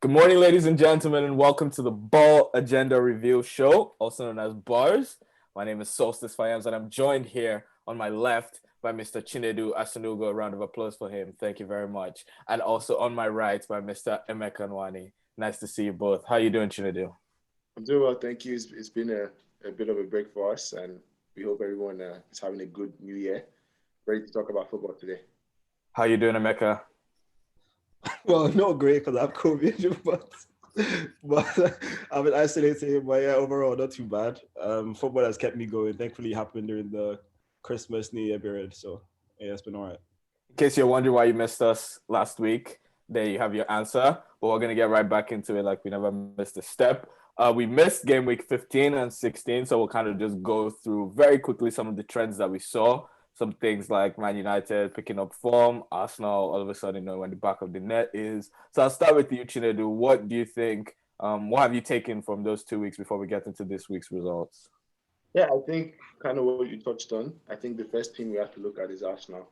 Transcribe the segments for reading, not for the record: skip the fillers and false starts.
Good morning, ladies and gentlemen, and welcome to the Ball Agenda Review Show, also known as Bars. My name is Solstice Fayams, and I'm joined here on my left by Mr. Chinedu Asunugo. A round of applause for him. Thank you very much. And also on my right by Mr. Emeka Nwani. Nice to see you both. How you doing, Chinedu? I'm doing well, thank you. It's been a bit of a break for us, and we hope everyone is having a good new year. Ready to talk about football today. How you doing, Emeka? Well, not great because I have COVID, but I've been isolating. But yeah, overall, not too bad. Football has kept me going. Thankfully, it happened during the Christmas New Year period, so yeah, it's been all right. In case you're wondering why you missed us last week, there you have your answer. But we're gonna get right back into it like we never missed a step. We missed game week 15 and 16, so we'll kind of just go through very quickly some of the trends that we saw. Some things like Man United picking up form, Arsenal all of a sudden knowing when the back of the net is. So I'll start with you, Chinedu. What do you think? What have you taken from those 2 weeks before we get into this week's results? Yeah, I think kind of what you touched on. I think the first team we have to look at is Arsenal.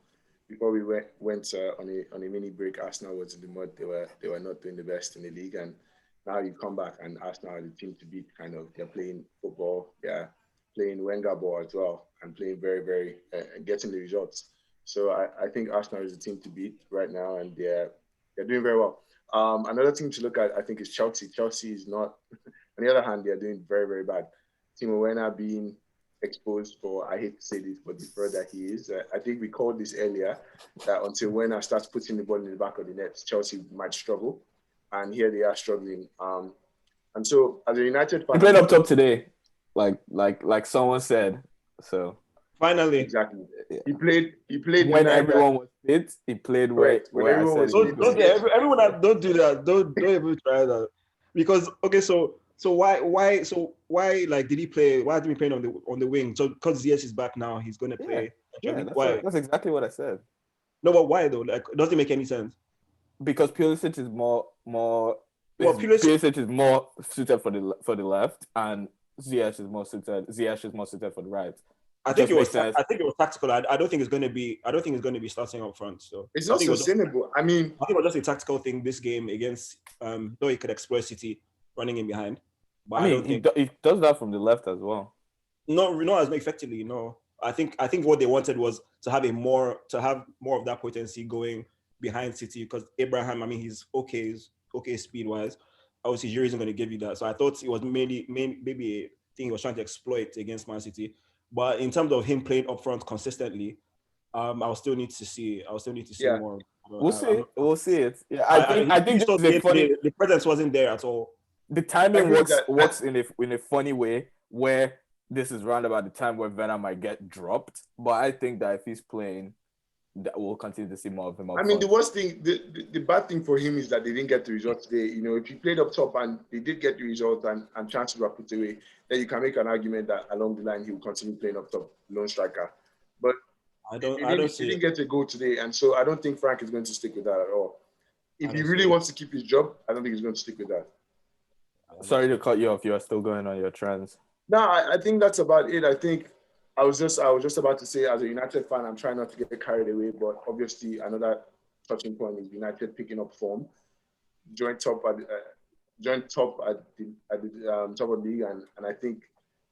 Before we went on a mini break, Arsenal was in the mud. They were not doing the best in the league, and now you come back and Arsenal are the team to beat. Kind of they're playing football. Yeah, playing Wenger ball as well and playing very, getting the results. So I think Arsenal is the team to beat right now, and they're doing very well. Another team to look at, I think, is Chelsea. Chelsea is not, on the other hand, they're doing very bad. Timo Werner being exposed for, I hate to say this, but the fraud that he is. I think we called this earlier, that until Werner starts putting the ball in the back of the net, Chelsea might struggle. And here they are struggling. And so, as a United fan, He played up top today. Like someone said. So finally, exactly. He played when everyone was fit. He played where everyone was fit. Everyone don't do that. Don't even try that. Because so why like did he play? Why did he play on the wing? So because Ziyech is back now, he's gonna play. Yeah, that's exactly what I said. No, but why though? Like, doesn't it make any sense? Because Pulisic is more. Pulisic is more suited for the left, and Ziyech is more suited for the right. I think it was tactical. I don't think it's going to be. I don't think it's going to be starting up front. So it's not sustainable. I think it was just a tactical thing this game against. Though he could exploit City running in behind, but I don't think he does that from the left as well. No, not as effectively. No, I think what they wanted was to have more of that potency going behind City, because Abraham, he's okay speed wise. Obviously, Giroud isn't going to give you that. So I thought it was maybe a thing he was trying to exploit against Man City. But in terms of him playing up front consistently, I'll still need to see more. We'll see it. Yeah, I think the presence wasn't there at all. The timing works in a funny way where this is round about the time where Werner might get dropped. But I think that if he's playing, that we'll continue to see more of him. The worst thing, the bad thing for him is that they didn't get the results today. If he played up top and they did get the results and chances were put away, then you can make an argument that along the line he will continue playing up top, lone striker. But he didn't get a goal today, and so I don't think Frank is going to stick with that at all. If he really wants to keep his job, I don't think he's going to stick with that. Sorry to cut you off. You are still going on your trends. No, I think that's about it. I think I was just about to say, as a United fan, I'm trying not to get carried away, but obviously another touching point is United picking up form, joint top at the top of the league, and I think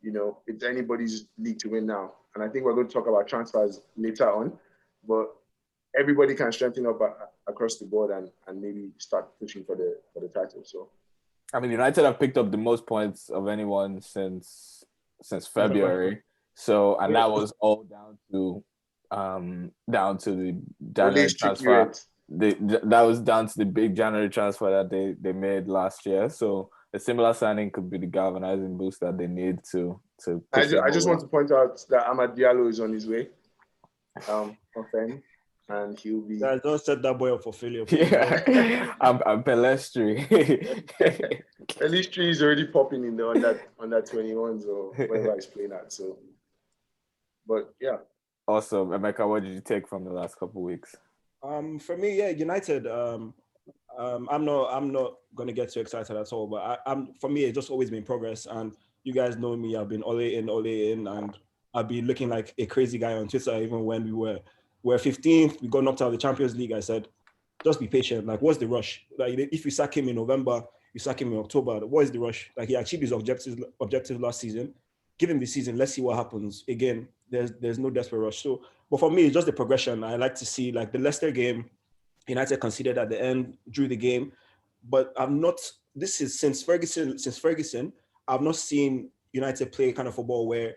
it's anybody's league to win now. And I think we're going to talk about transfers later on, but everybody can strengthen up across the board and maybe start pushing for the title. So, United have picked up the most points of anyone since February. So, and that was all down to the January transfer. That was down to the big January transfer that they made last year. So a similar signing could be the galvanizing boost that they need to. I just want to point out that Amad Diallo is on his way. And he'll be. Guys, don't set that boy up for failure. Yeah, I'm Pelestri. Pelestri is already popping in on that 21s or wherever he's playing at. So. But yeah. Awesome. Emeka, what did you take from the last couple of weeks? For me, yeah, United. I'm not gonna get too excited at all. But for me, it's just always been progress. And you guys know me. I've been all in, and I've been looking like a crazy guy on Twitter. Even when we were 15th, we got knocked out of the Champions League. I said, just be patient. Like, what's the rush? Like, if you sack him in November, you sack him in October. What is the rush? Like, he achieved his objectives last season. Give him the season. Let's see what happens. Again, there's no desperate rush. So, but for me, it's just the progression. I like to see, like, the Leicester game. United conceded at the end, drew the game, but I'm not. This is since Ferguson. I've not seen United play kind of football where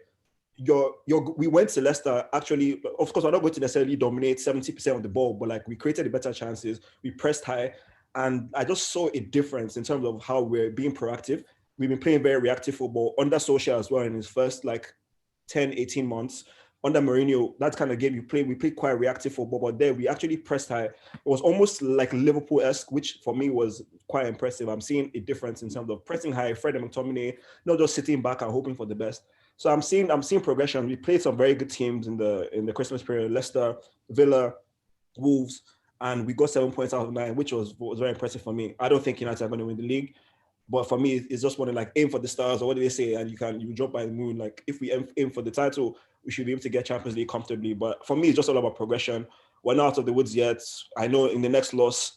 we went to Leicester. Actually, of course, we're not going to necessarily dominate 70% of the ball, but like we created the better chances, we pressed high, and I just saw a difference in terms of how we're being proactive. We've been playing very reactive football under Solskjaer as well in his first like 10, 18 months. Under Mourinho, that kind of game we played quite reactive football, but there we actually pressed high. It was almost like Liverpool-esque, which for me was quite impressive. I'm seeing a difference in terms of pressing high, Fred and McTominay, not just sitting back and hoping for the best. So I'm seeing progression. We played some very good teams in the Christmas period: Leicester, Villa, Wolves, and we got 7 points out of 9, which was very impressive for me. I don't think United are going to win the league, but for me, it's just one to like aim for the stars, or what do they say? And you drop by the moon. Like if we aim for the title, we should be able to get Champions League comfortably. But for me, it's just all about progression. We're not out of the woods yet. I know in the next loss,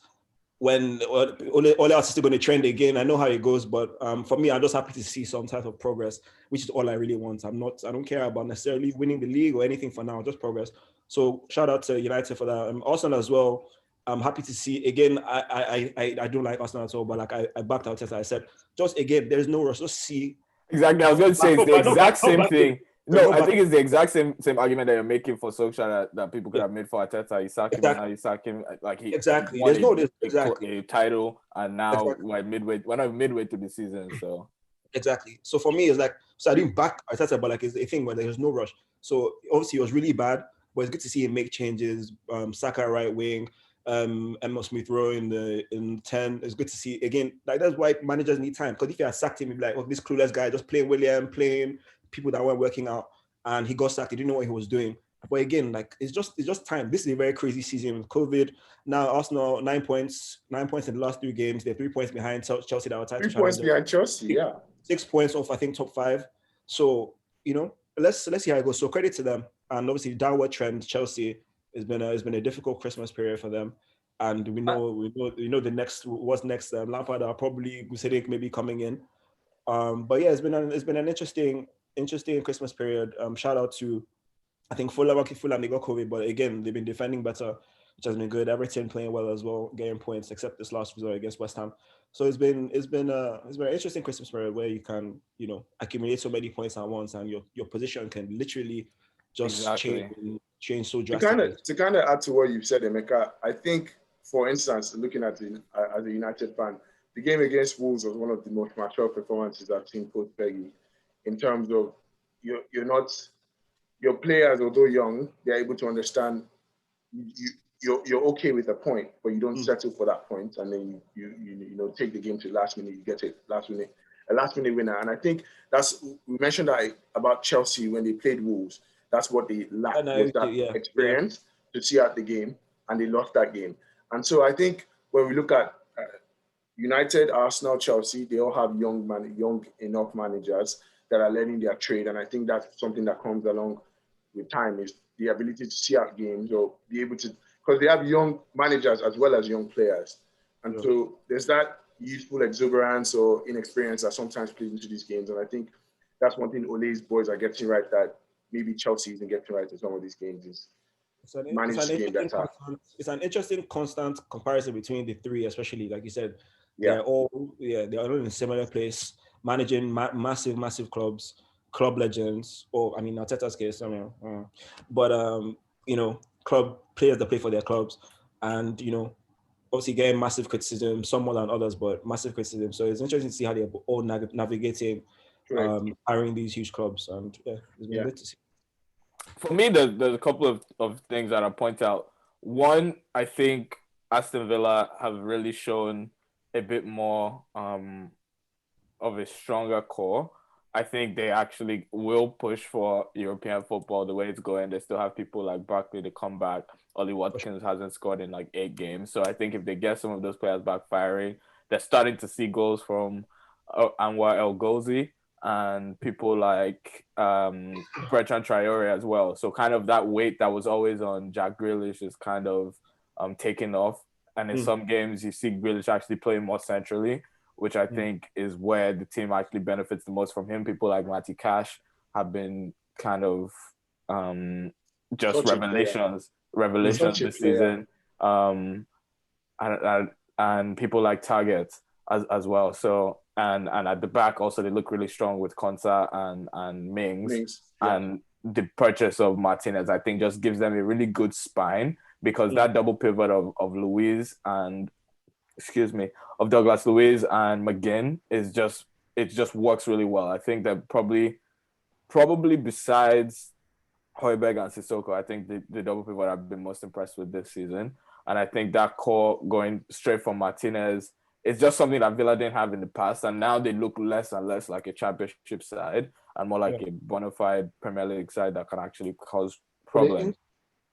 when Ole are still going to trend again, I know how it goes. But for me, I'm just happy to see some type of progress, which is all I really want. I don't care about necessarily winning the league or anything for now, just progress. So shout out to United for that. Arsenal as well. I'm happy to see again. I don't like Arsenal at all, but like I backed out as I said. Just again, there's no rush. Just see. Exactly. I was going to say it's the exact same thing. No, I think it's the exact same argument that you're making for Solskjaer that people could have made for Arteta. You sack him, and now you sack him. Like he exactly. Won exactly a title, and now exactly. We're not midway through the season, so exactly. So for me, it's like I didn't back Arteta, but like it's a thing where there's no rush. So obviously it was really bad, but it's good to see him make changes. Saka right wing. Emma Smith Rowe in 10. It's good to see again. Like that's why managers need time. Because if you had sacked him, you'd be like, oh, this clueless guy just playing William, playing people that weren't working out, and he got sacked. He didn't know what he was doing. But again, like it's just time. This is a very crazy season with COVID. Now Arsenal 9 points in the last 3 games. They're 3 points behind Chelsea that were title 3 points behind Chelsea, yeah. 6 points off, I think, top 5. So let's see how it goes. So credit to them, and obviously downward trend. Chelsea. It's been a difficult Christmas period for them, and we know what's next. Lampard are probably Gusedek maybe coming in, but yeah, it's been an interesting Christmas period. Shout out to I think Fulham they got COVID, but again they've been defending better, which has been good. Everton playing well as well, getting points except this last result against West Ham. So it's been an interesting Christmas period where you can accumulate so many points at once, and your position can literally just change so drastically. To kind of add to what you've said, Emeka, I think, for instance, looking at it as a United fan, the game against Wolves was one of the most mature performances I've seen post Peggy, in terms of your players, although young, they're able to understand you're okay with a point, but you don't settle for that point, and then you take the game to the last minute, you get a last minute winner. And I think we mentioned that about Chelsea when they played Wolves. That's what they lacked, was that experience to see out the game, and they lost that game. And so I think when we look at United, Arsenal, Chelsea, they all have young enough managers that are learning their trade, and I think that's something that comes along with time, is the ability to see out games or be able to, because they have young managers as well as young players. And so there's that youthful exuberance or inexperience that sometimes plays into these games. And I think that's one thing Ole's boys are getting right, that maybe Chelsea isn't getting right in some of these games, is manage the game better. It's an interesting constant comparison between the three, especially like you said. They're all in a similar place, managing massive clubs, club legends, or I mean Arteta's case, club players that play for their clubs, and obviously getting massive criticism, some more than others, but massive criticism. So it's interesting to see how they're all navigating hiring these huge clubs, and it's been good to see. For me, there's a couple of things that I point out. One, I think Aston Villa have really shown a bit more of a stronger core. I think they actually will push for European football the way it's going. They still have people like Barkley to come back. Ollie Watkins hasn't scored in like 8 games. So I think if they get some of those players back firing, they're starting to see goals from Anwar El Ghozi and people like Bertrand Traore as well. So kind of that weight that was always on Jack Grealish is kind of taking off. and in some games you see Grealish actually playing more centrally, which I think is where the team actually benefits the most from him. People like Matty Cash have been kind of just Such a player. revelations Such a this player. season. And people like Target as well. So and at the back also they look really strong with Konsa and Mings. And the purchase of Martinez, I think, just gives them a really good spine, because that double pivot of Luiz and of Douglas Luiz and McGinn is just, it just works really well. I think that probably besides Højbjerg and Sissoko, I think the double pivot I've been most impressed with this season. And I think that core going straight from Martinez, it's just something that Villa didn't have in the past. And now they look less and less like a championship side and more like a bona fide Premier League side that can actually cause problems.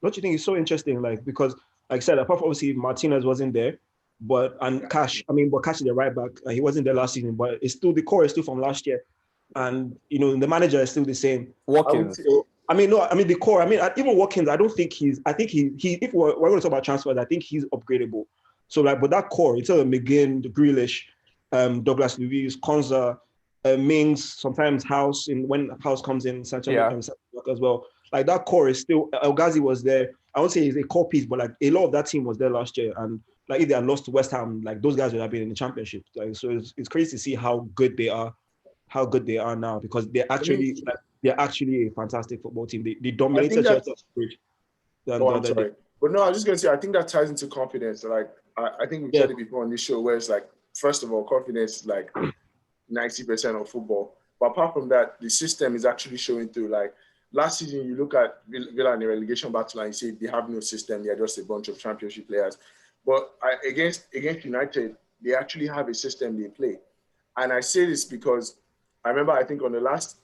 Don't you think it's so interesting? Like, because, like I said, apart from obviously Martinez wasn't there, but Cash is the right back. He wasn't there last season, but it's still, the core is still from last year. And, you know, the manager is still the same. Watkins. The core. Even Watkins, I think if we're going to talk about transfers, I think he's upgradable. So, like, but that core, it's McGinn, the Grealish, Douglas Luiz, Konza, Mings, sometimes House, when House comes in, Sancho as well. Like, that core is still, El Ghazi was there. I won't say he's a core piece, but like a lot of that team was there last year. And like, if they had lost to West Ham, like those guys would have been in the championship. Like, so it's crazy to see how good they are now, because they're actually a fantastic football team. They dominated Chelsea. I'm sorry. But no, I was just going to say, I think that ties into confidence. Like, I think we've said it before on this show, where it's like, first of all, confidence is like 90% of football. But apart from that, the system is actually showing through. Like, last season, you look at Villa in the relegation battle and you say they have no system. They're just a bunch of championship players. But against United, they actually have a system they play. And I say this because I remember, I think on the last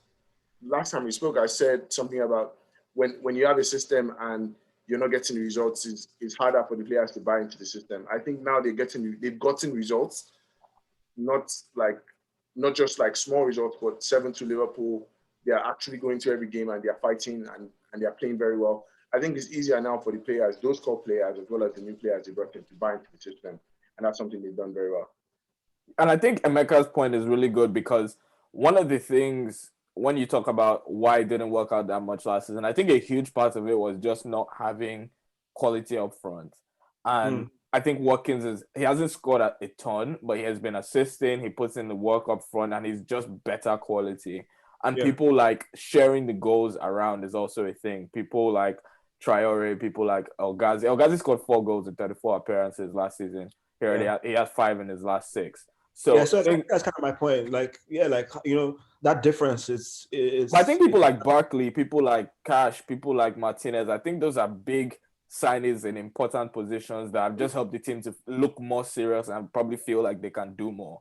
time we spoke, I said something about when you have a system and you're not getting the results, it's harder for the players to buy into the system. I think now they've gotten results, not just like small results, but 7-2 Liverpool. They are actually going to every game and they are fighting and they are playing very well. I think it's easier now for the players, those core players, as well as the new players they brought in, to buy into the system. And that's something they've done very well. And I think Emeka's point is really good, because one of the things when you talk about why it didn't work out that much last season, I think a huge part of it was just not having quality up front. And I think Watkins he hasn't scored a ton, but he has been assisting. He puts in the work up front and he's just better quality. And people like sharing the goals around is also a thing. People like Traore, people like El Ghazi. El Ghazi scored 4 goals in 34 appearances last season. He has 5 in his last 6. So that's kind of my point. Like, that difference is. I think people like Barkley, people like Cash, people like Martinez, I think those are big signings in important positions that have just helped the team to look more serious and probably feel like they can do more.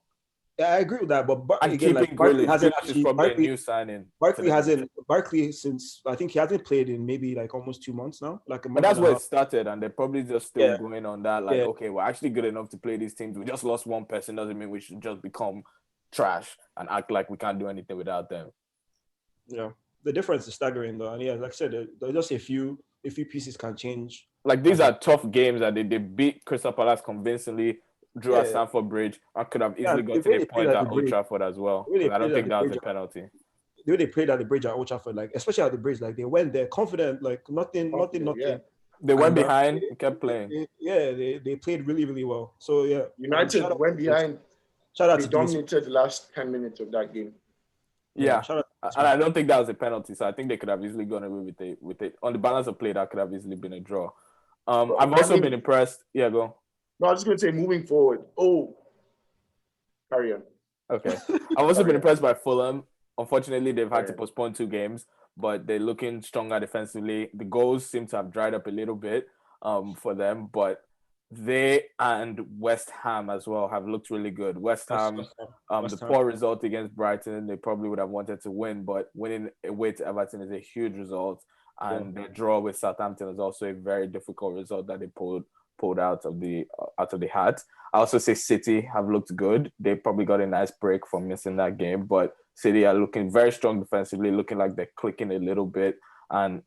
Yeah, I agree with that. But Barkley hasn't probably a new signing. Barkley since I think he hasn't played in maybe like almost 2 months now. But that's where it started, and they're probably just still going on that. Like, okay, we're actually good enough to play these teams. We just lost one person, doesn't mean we should just become trash and act like we can't do anything without them. Yeah, the difference is staggering though, and like I said, there's just a few pieces can change. Like, these are tough games that they beat Crystal Palace convincingly. Drew at Stamford Bridge. I could have easily gotten a point at Old Trafford as well. I don't think that was a penalty. The way they played at the Bridge at Old Trafford, like especially at the Bridge, like they went there confident, like nothing. Yeah. They went behind and kept playing. They played really, really well. So yeah, United went behind. They dominated the last 10 minutes of that game. Yeah, and I don't think that was a penalty. So I think they could have easily gone away with it. On the balance of play, that could have easily been a draw. I've also been impressed. Yeah, go. No, I was just going to say, moving forward. Oh, carry on. Okay. I've also been impressed by Fulham. Unfortunately, they've had to postpone 2 games, but they're looking stronger defensively. The goals seem to have dried up a little bit for them, but they and West Ham as well have looked really good. West Ham, poor result against Brighton, they probably would have wanted to win, but winning away to Everton is a huge result. And the draw with Southampton is also a very difficult result that they pulled out of the hat. I also say City have looked good. They probably got a nice break from missing that game, but City are looking very strong defensively, looking like they're clicking a little bit and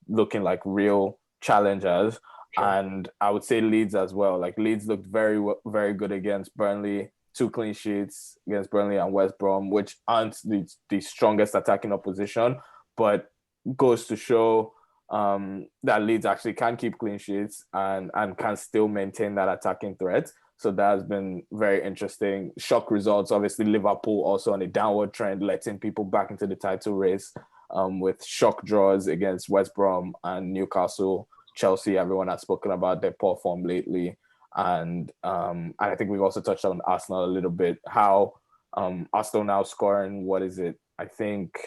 looking like real challengers. Sure. And I would say Leeds as well. Like Leeds looked very good against Burnley. 2 clean sheets against Burnley and West Brom, which aren't the strongest attacking opposition, but goes to show that Leeds actually can keep clean sheets and can still maintain that attacking threat. So that has been very interesting. Shock results, obviously Liverpool also on a downward trend, letting people back into the title race with shock draws against West Brom and Newcastle. Chelsea, everyone has spoken about their poor form lately. And I think we've also touched on Arsenal a little bit, how Arsenal now scoring, what is it? I think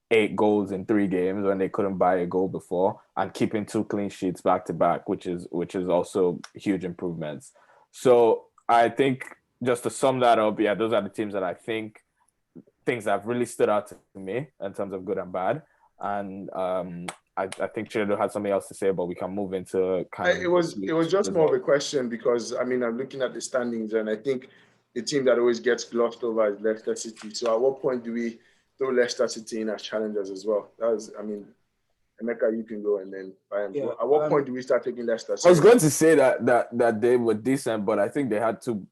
8 goals in 3 games when they couldn't buy a goal before, and keeping 2 clean sheets back to back, which is also huge improvements. So I think just to sum that up, yeah, those are the teams that I think things that have really stood out to me in terms of good and bad. And I think Chido had something else to say, but we can move into It was just more of a question because I mean I'm looking at the standings and I think the team that always gets glossed over is Leicester City. So at what point do we throw Leicester City in as challengers as well? That was, I mean, Emeka, you can go and then Bayern. Yeah, At what point do we start taking Leicester? I was going to say that they were decent, but I think they had to.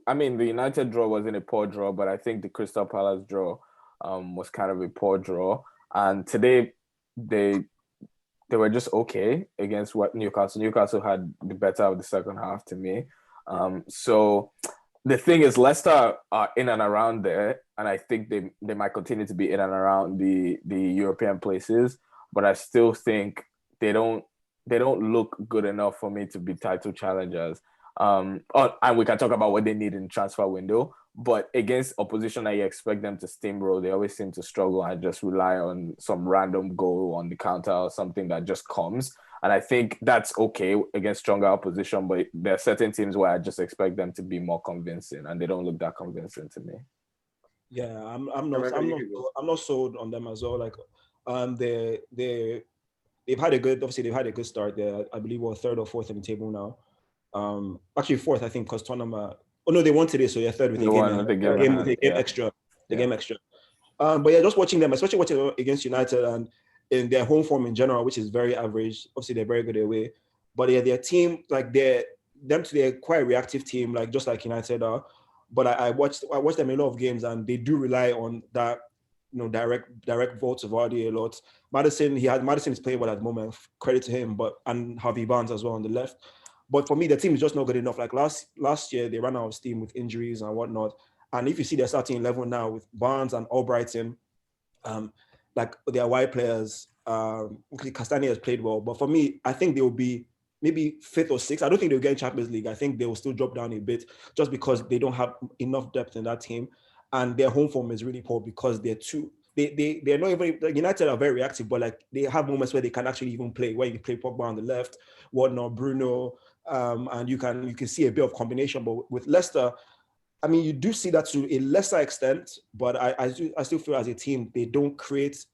I mean, the United draw wasn't a poor draw, but I think the Crystal Palace draw was kind of a poor draw. And today they were just okay against what Newcastle. Newcastle had the better of the second half to me. So the thing is, Leicester are in and around there, and I think they might continue to be in and around the European places. But I still think they don't look good enough for me to be title challengers. And we can talk about what they need in the transfer window. But against opposition that you expect them to steamroll, they always seem to struggle and just rely on some random goal on the counter or something that just comes. And I think that's okay against stronger opposition, but there are certain teams where I just expect them to be more convincing, and they don't look that convincing to me. Yeah, I'm not sold on them as well. Like, they've had a good start there. I believe we're 3rd or 4th in the table now. Actually 4th, I think, because Tottenham. Oh no, they won today, so they're 3rd with a game extra. Game extra. But yeah, just watching them, especially watching against United and in their home form in general, which is very average. Obviously, they're very good away. But yeah, their team, like they're quite a reactive team, like just like United are. But I watched them in a lot of games, and they do rely on that, direct ball to Vardy a lot. Madison is playing well at the moment. Credit to him, and Harvey Barnes as well on the left. But for me, the team is just not good enough. Like last year, they ran out of steam with injuries and whatnot. And if you see their starting 11 now with Barnes and Albrighton, like their wide players, Castani has played well. But for me, I think they will be maybe 5th or 6th. I don't think they'll get in Champions League. I think they will still drop down a bit just because they don't have enough depth in that team. And their home form is really poor because they're not even, like United are very reactive, but like they have moments where they can actually even play, where you play Pogba on the left, whatnot, Bruno, and you can see a bit of combination. But with Leicester, I mean, you do see that to a lesser extent, but I still feel as a team, they don't create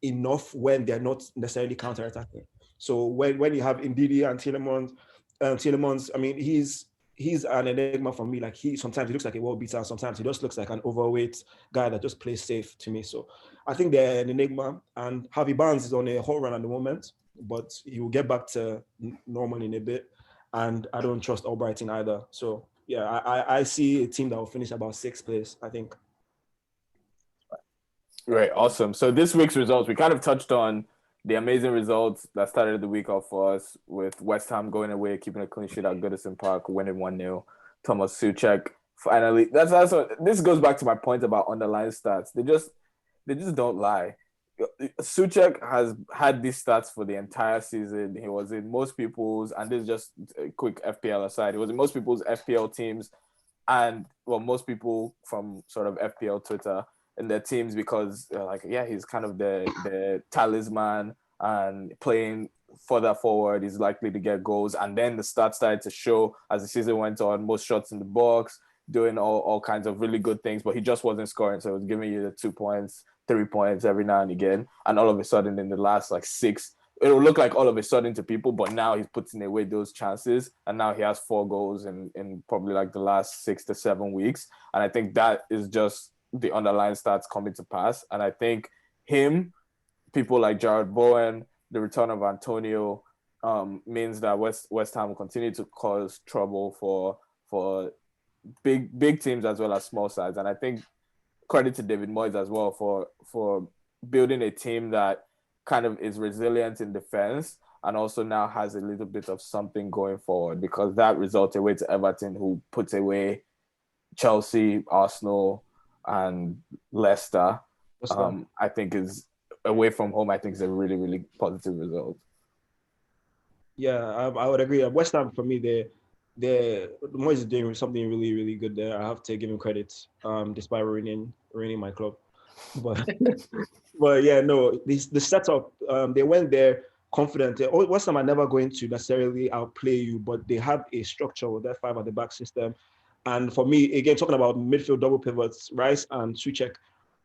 enough when they're not necessarily counter-attacking. So when you have Ndidi and Tielemans, I mean, he's an enigma for me. Like sometimes he looks like a world beater, sometimes he just looks like an overweight guy that just plays safe to me. So I think they're an enigma. And Harvey Barnes is on a hot run at the moment, but he will get back to normal in a bit. And I don't trust Albrighton either. So yeah, I see a team that will finish about 6th place, I think. Right, awesome. So this week's results, we kind of touched on the amazing results that started the week off for us, with West Ham going away, keeping a clean sheet at Goodison Park, winning 1-0. Thomas Souček finally. That's also, this goes back to my point about underlying stats. They just don't lie. Souček has had these stats for the entire season. He was in most people's, and this is just a quick FPL aside, he was in most people's FPL teams, and most people from sort of FPL Twitter in their teams, because like, yeah, he's kind of the talisman, and playing further forward, he's likely to get goals. And then the stats started to show as the season went on, most shots in the box, doing all kinds of really good things, but he just wasn't scoring. So it was giving you the 2 points, 3 points every now and again. And all of a sudden in the last like 6, it will look like all of a sudden to people, but now he's putting away those chances. And now he has 4 goals in probably like the last 6 to 7 weeks. And I think that is just the underlying stats coming to pass. And I think people like Jared Bowen, the return of Antonio, means that West Ham will continue to cause trouble for big teams as well as small sides. And I think credit to David Moyes as well for building a team that kind of is resilient in defense and also now has a little bit of something going forward, because that resulted away to Everton, who puts away Chelsea, Arsenal, and Leicester. I think is away from home. I think is a really, really positive result. Yeah, I would agree. West Ham, for me, Moyes is doing something really, really good there. I have to give him credit, despite ruining my club. But but yeah, no, the setup, they went there confident. West Ham are never going to necessarily outplay you, but they have a structure with that 5 at the back system. And for me, again, talking about midfield double pivots, Rice and Souček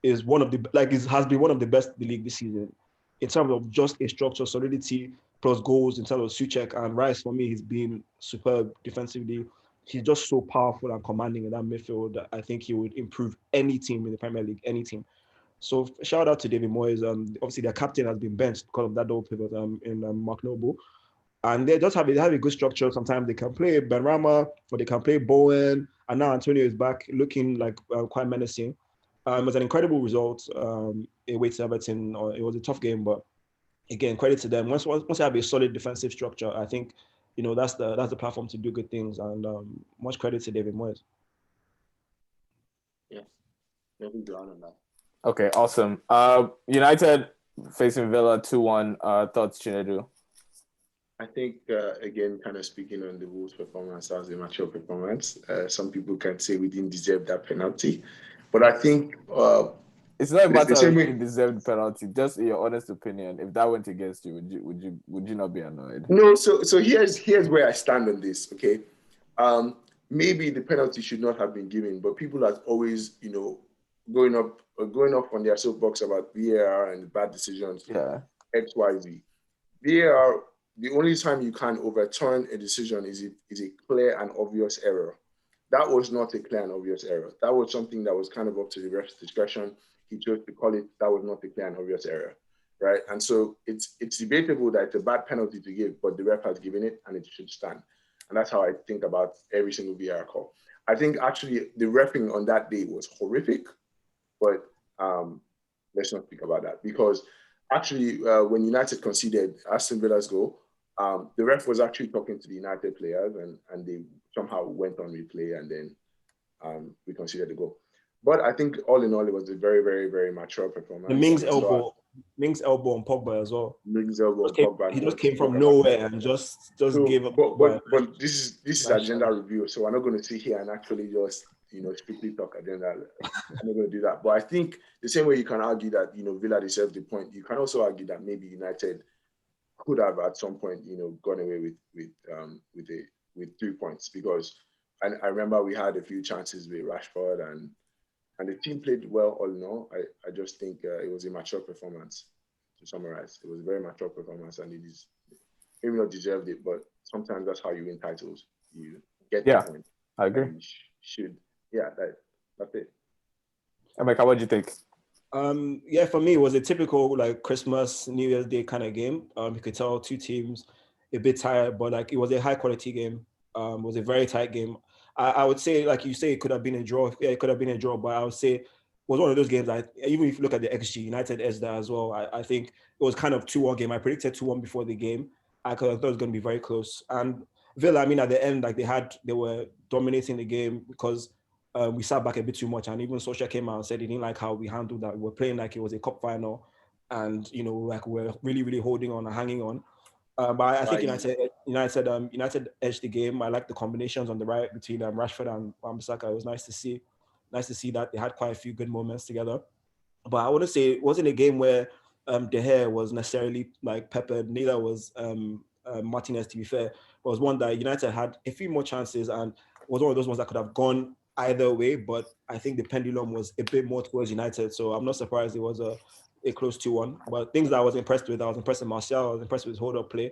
is one of the has been one of the best in the league this season in terms of just a structure, solidity, plus goals. In terms of Souček and Rice, for me, he's been superb defensively. He's just so powerful and commanding in that midfield that I think he would improve any team in the Premier League, any team. So shout out to David Moyes. Obviously, their captain has been benched because of that double pivot in Mark Noble. And they just have a good structure. Sometimes they can play Benrahma or they can play Bowen. And now Antonio is back looking like quite menacing. It was an incredible result away to Everton. It was a tough game, but again, credit to them. Once you have a solid defensive structure, I think that's the platform to do good things. And much credit to David Moyes. Yeah, nothing to add on that. Okay, awesome. United facing Villa 2-1. Thoughts, Chinedu? I think, again, kind of speaking on the Wolves' performance as a mature performance, some people can say we didn't deserve that penalty. But I think... it's not a matter of you deserved penalty. Just in your honest opinion, if that went against you, would you not be annoyed? No, so here's where I stand on this, okay? Maybe the penalty should not have been given, but people are always, going up on their soapbox about VAR and bad decisions. Yeah. X, Y, Z. VAR, the only time you can overturn a decision is a clear and obvious error. That was not a clear and obvious error. That was something that was kind of up to the ref's discretion. He chose to call it. That was not a clear and obvious error, right? And so it's debatable that it's a bad penalty to give, but the ref has given it and it should stand. And that's how I think about every single VAR call. I think actually the reffing on that day was horrific, but let's not speak about that, because actually when United conceded Aston Villa's goal, the ref was actually talking to the United players and they somehow went on replay and then we conceded the goal. But I think all in all, it was a very, very, very mature performance. The Mings elbow on Pogba as well. Mings elbow on Pogba. He just came from nowhere and just gave up. But this is agenda review, so I'm not going to sit here and actually just strictly talk agenda. I'm not going to do that. But I think the same way you can argue that Villa deserved the point, you can also argue that maybe United could have at some point gone away with 3 points, because I remember we had a few chances with Rashford and the team played well all in all. I just think it was a mature performance. To summarize, it was a very mature performance, and it is maybe not deserved it, but sometimes that's how you win titles. You get the point. I agree. That's it. Emeka, what do you think? For me, it was a typical Christmas, New Year's Day kind of game. You could tell two teams a bit tired, but it was a high quality game. It was a very tight game. I would say, like you say, it could have been a draw. Yeah, it could have been a draw, but I would say it was one of those games. Even if you look at the XG, United edged that as well. I think it was kind of 2-1 game. I predicted 2-1 before the game. I thought it was going to be very close. And Villa, at the end, they were dominating the game because we sat back a bit too much. And even Solskjaer came out and said he didn't like how we handled that. We were playing like it was a cup final, and we're really, really holding on and hanging on. But I think United edged the game. I like the combinations on the right between Rashford and Wan-Bissaka. It was nice to see that they had quite a few good moments together. But I wouldn't say it wasn't a game where De Gea was necessarily peppered. Neither was Martinez, to be fair. It was one that United had a few more chances and was one of those ones that could have gone either way. But I think the pendulum was a bit more towards United. So I'm not surprised it was a close 2-1. But things that I was impressed with Martial. I was impressed with his hold-up play.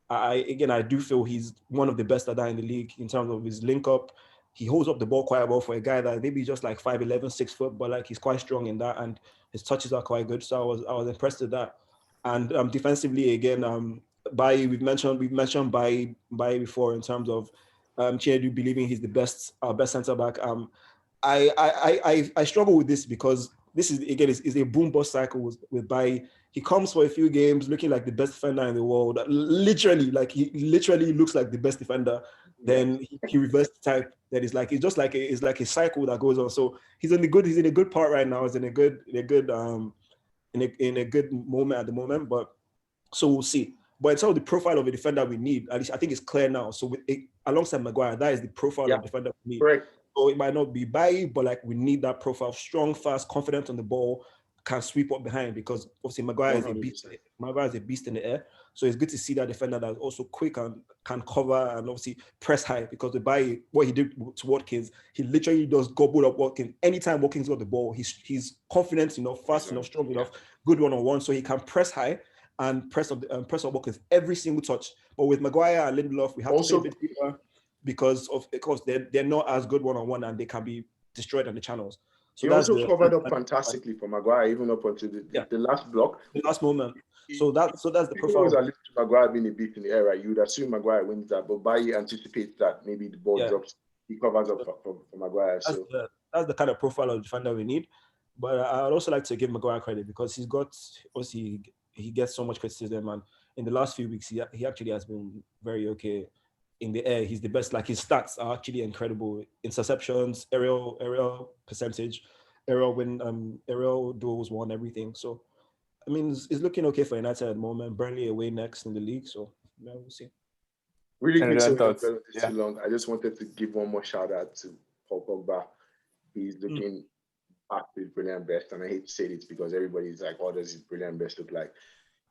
I do feel he's one of the best at that in the league in terms of his link-up. He holds up the ball quite well for a guy that maybe just 5'11", 6 foot, but he's quite strong in that, and his touches are quite good. So I was impressed with that. And defensively, again, we've mentioned by before in terms of Chinedu believing he's the best centre back. I struggle with this because this is again is a boom bust cycle with Bailly. He comes for a few games looking like the best defender in the world. Literally, like he literally looks like the best defender. Then he reversed type. That is like it's like a cycle that goes on. So he's in a good part right now. He's in a good moment at the moment. But so we'll see. But in terms of the profile of a defender we need, at least I think it's clear now. So alongside Maguire, that is the profile of defender we need. Correct. So it might not be Bailly, but like we need that profile, strong, fast, confident on the ball, can sweep up behind because obviously Maguire is a beast. Maguire is a beast in the air. So it's good to see that defender that's also quick and can cover and obviously press high because the Bailly, what he did to Watkins, he literally just gobbled up Watkins. Anytime Watkins got the ball, he's confident enough, fast enough, strong enough, good one-on-one, so he can press high and press on Watkins every single touch. But with Maguire and Lindelof, we have to play a bit deeper because they're not as good one-on-one and they can be destroyed on the channels. So he also covered up fantastically for Maguire, even up until the last block. The last moment. So that's the profile. If it was Maguire being a beat in the air, right, you would assume Maguire wins that, but Bailly anticipates that maybe the ball drops. He covers up for Maguire. That's the kind of profile of defender we need. But I'd also like to give Maguire credit because he gets so much criticism, and in the last few weeks he actually has been very okay in the air. He's the best. Like his stats are actually incredible. Interceptions, aerial percentage, aerial duels won, everything. So I mean it's looking okay for United at the moment. Burnley away next in the league, so we'll see. Really quick, so too long. I just wanted to give one more shout out to Paul Pogba. He's looking at his brilliant best, and I hate to say this because everybody's like, "What does his brilliant best look like?"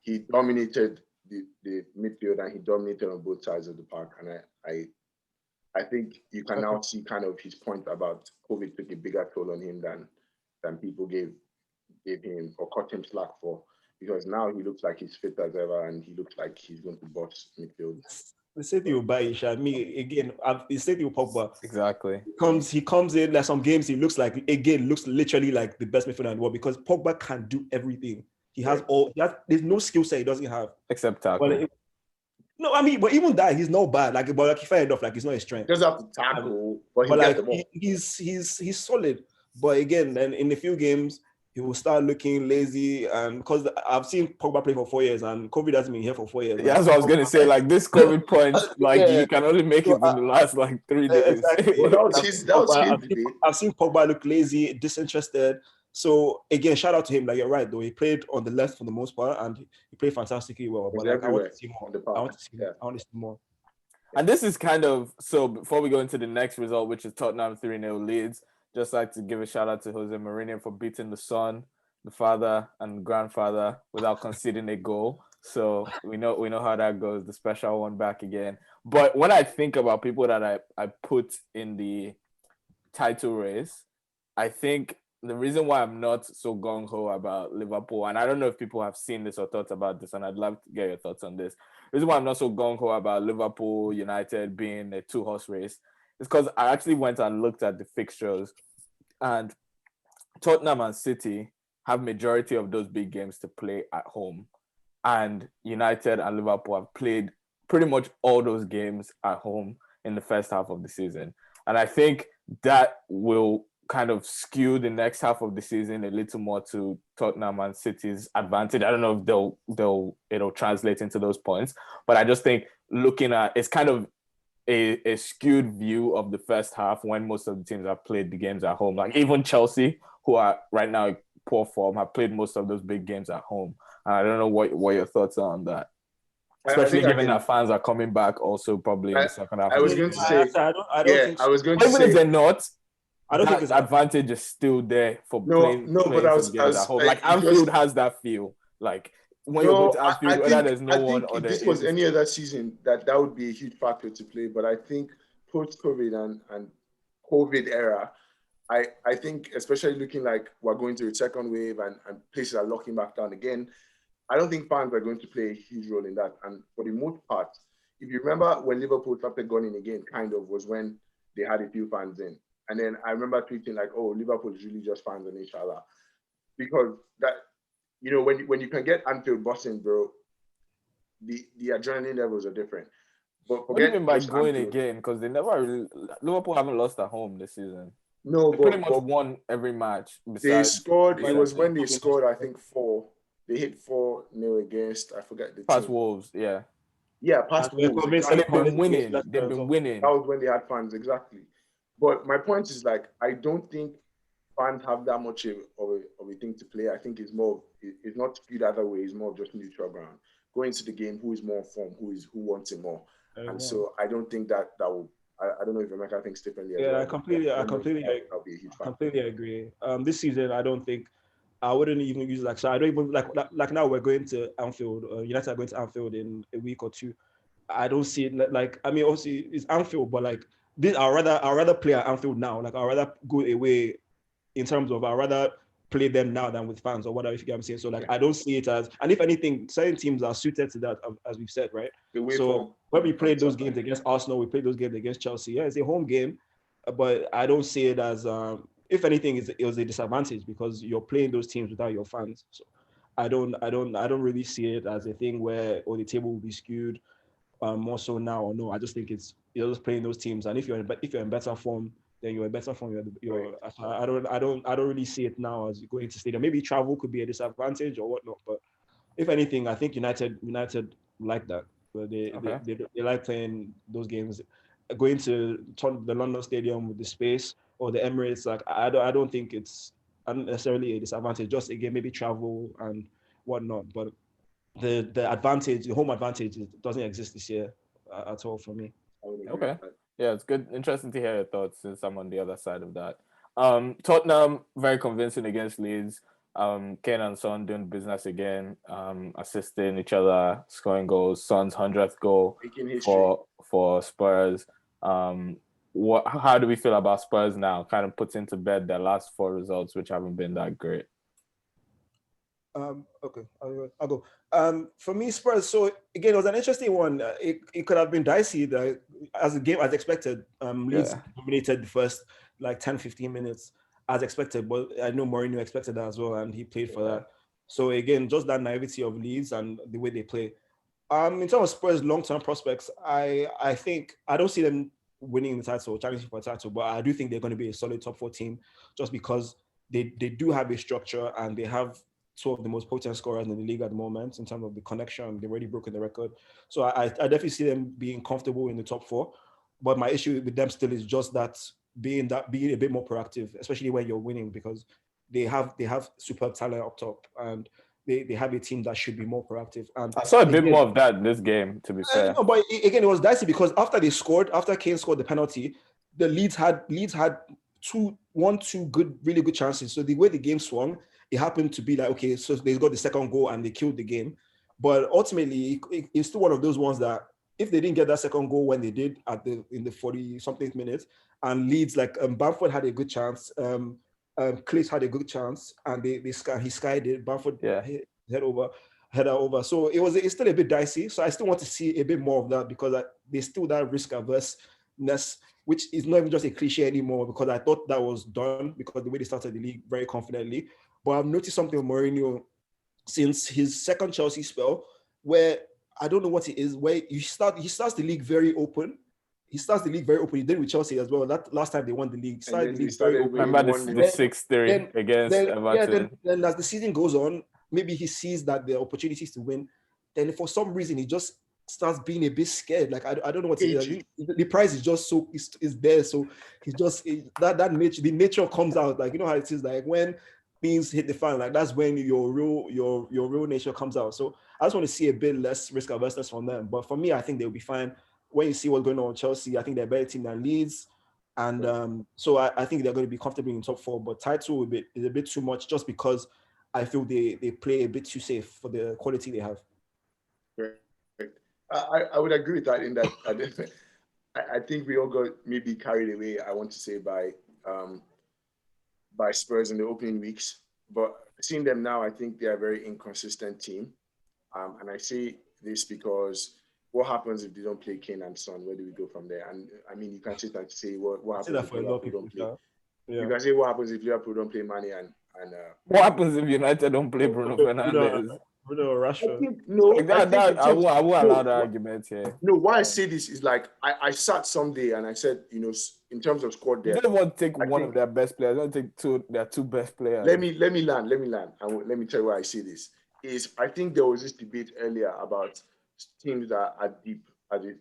He dominated the midfield and he dominated on both sides of the park. And I think you can now see kind of his point about COVID took a bigger toll on him than people gave him or cut him slack for, because now he looks like he's fit as ever and he looks like he's going to boss midfield. The same thing with Bailly, me again. The same thing with Pogba. Exactly. He comes in like some games. He looks literally like the best midfielder in the world because Pogba can do everything. He has there's no skill set he doesn't have except tackle. But even that he's not bad. Like fair enough. Like he's not a strength. He doesn't have to tackle, but he's solid. But again, then in a few games he will start looking lazy, and because I've seen Pogba play for 4 years, and COVID hasn't been here for 4 years. Yeah, that's what I was gonna say. Like this COVID point, you can only make it in the last 3 days. Exactly. Well, I've seen Pogba look lazy, disinterested. So again, shout out to him. Like you're right, though he played on the left for the most part, and he played fantastically well. But I want to see more. I want to see more. And this is kind of so. Before we go into the next result, which is Tottenham 3-0 leads. Just like to give a shout out to Jose Mourinho for beating the son, the father, and grandfather without conceding a goal. So we know how that goes. The special one back again. But when I think about people that I put in the title race, I think the reason why I'm not so gung-ho about Liverpool, and I don't know if people have seen this or thought about this, and I'd love to get your thoughts on this. The reason why I'm not so gung-ho about Liverpool, United being a two-horse race is because I actually went and looked at the fixtures, and Tottenham and City have majority of those big games to play at home. And United and Liverpool have played pretty much all those games at home in the first half of the season. And I think that will kind of skew the next half of the season a little more to Tottenham and City's advantage. I don't know if it'll translate into those points, but I just think looking at it's kind of a skewed view of the first half when most of the teams have played the games at home. Like even Chelsea, who are right now in poor form, have played most of those big games at home. And I don't know what your thoughts are on that. Especially given that fans are coming back also probably in the second half. I was going to say, I don't think so. I was going to even say, if they're not, I don't think his advantage is still there for playing games at home. Like Anfield has that feel. Like when you go to Anfield, whether there's no one or if this was any other season, that would be a huge factor to play. But I think post-COVID and COVID era, I think especially looking like we're going to a second wave and places are locking back down again, I don't think fans are going to play a huge role in that. And for the most part, if you remember when Liverpool started going again, kind of was when they had a few fans in. And then I remember tweeting like, oh, Liverpool is really just fans on inshallah. Because that, when you can get Anfield bussing, bro, the adrenaline levels are different. But What do you forget mean by just going Anfield. again? Because they never really, Liverpool haven't lost at home this season. No, They pretty much but won every match. they Besides, scored. It was Besides- when they scored, I think 4. They hit 4-0 against, I forgot the past team. Wolves, yeah. Yeah, past And we're Wolves. convinced And Exactly. they've been winning. Leicester They've as been well. winning. That was when they had fans, exactly. But my point is, like, I don't think fans have that much of a thing to play. I think it's not skewed either way. It's more of just neutral ground. Going to the game, who is more in form, who wants it more. And so I don't think that will. I don't know if America thinks differently as well. I completely I'll be a huge fan. completely agree. This season, I don't think I wouldn't even use so I don't even like now we're going to Anfield. United are going to Anfield in a week or two. I don't see it like I mean obviously it's Anfield, but like this I'd rather play at Anfield now. Like I'd rather go away in terms of I'd rather play them now than with fans or whatever, if you get what I'm saying. So like I don't see it as, and if anything, certain teams are suited to that, as we've said, right? So when we played those games against Arsenal, we played those games against Chelsea. Yeah, it's a home game, but I don't see it as if anything, it was a disadvantage because you're playing those teams without your fans. So I don't really see it as a thing where the table will be skewed more so now or no. I just think you're just playing those teams, and if you're in better form, then you're in better form. I don't really see it now as going to stadium. Maybe travel could be a disadvantage or whatnot, but if anything, I think United like that. But they like playing those games, going to the London Stadium with the space or the Emirates. Like I don't think it's necessarily a disadvantage. Just again maybe travel and whatnot, but the advantage, the home advantage, doesn't exist this year at all for me. Okay. Yeah, it's good. Interesting to hear your thoughts since I'm on the other side of that. Tottenham, very convincing against Leeds. Kane and Son doing business again, assisting each other, scoring goals. Son's 100th goal for Spurs. How do we feel about Spurs now? Kind of puts into bed their last 4 results, which haven't been that great. Okay, I'll go. For me, Spurs. So again, it was an interesting one. It could have been dicey as a game as expected. Leeds dominated the first like 10-15 minutes as expected, but I know Mourinho expected that as well, and he played for that. So again, just that naivety of Leeds and the way they play. In terms of Spurs' long-term prospects, I think I don't see them winning the title, challenging for a title, but I do think they're going to be a solid top 4 team, just because they do have a structure and they have 2 of the most potent scorers in the league at the moment in terms of the connection. They've already broken the record. So I definitely see them being comfortable in the top 4. But my issue with them still is just that being a bit more proactive, especially when you're winning, because they have superb talent up top and they have a team that should be more proactive. And I saw a bit more of that in this game, to be fair. No, but again, it was dicey because after Kane scored the penalty, the Leeds had 2 really good chances. So the way the game swung, it happened to be like, okay, so they got the second goal and they killed the game. But ultimately, it's still one of those ones that if they didn't get that second goal when they did in the 40-something minutes, and Leeds, like Bamford had a good chance, Klitsch had a good chance, and he skied it. Bamford header over. So it's still a bit dicey. So I still want to see a bit more of that because there's still that risk averseness, which is not even just a cliche anymore, because I thought that was done because the way they started the league very confidently. But I've noticed something with Mourinho since his second Chelsea spell, where I don't know what it is, where he starts the league very open. He starts the league very open. He did with Chelsea as well. That last time they won the league, started the league very open. Remember the 6-3 against Everton. Then as the season goes on, maybe he sees that there are opportunities to win. Then for some reason, he just starts being a bit scared. Like I don't know what it is. The price is just so is there. So he's just that nature. The nature comes out. Like you know how it is. Like when things hit the fan, like that's when your real nature comes out. So I just want to see a bit less risk averseness from them. But for me, I think they'll be fine. When you see what's going on with Chelsea, I think they're a better team than Leeds. And so I think they're going to be comfortably in top 4. But title is a bit too much just because I feel they play a bit too safe for the quality they have. I would agree with that in that I think we all got maybe carried away, I want to say, by Spurs in the opening weeks. But seeing them now, I think they are a very inconsistent team. And I say this because what happens if they don't play Kane and Son? Where do we go from there? And I mean, you can sit and say what happens if Liverpool don't play. You can say what happens if Liverpool don't play Mane and what happens if United don't play Bruno Fernandes? Bruno I Rashford. think no. Like I think in I terms, won't no, allow that argument here. no. Why I say this is like I sat someday and I said, in terms of squad You depth, don't want to take I one think- of their best players. Don't take their two best players. let me land, and let me tell you why I say this. Is I think there was this debate earlier about teams that are deep,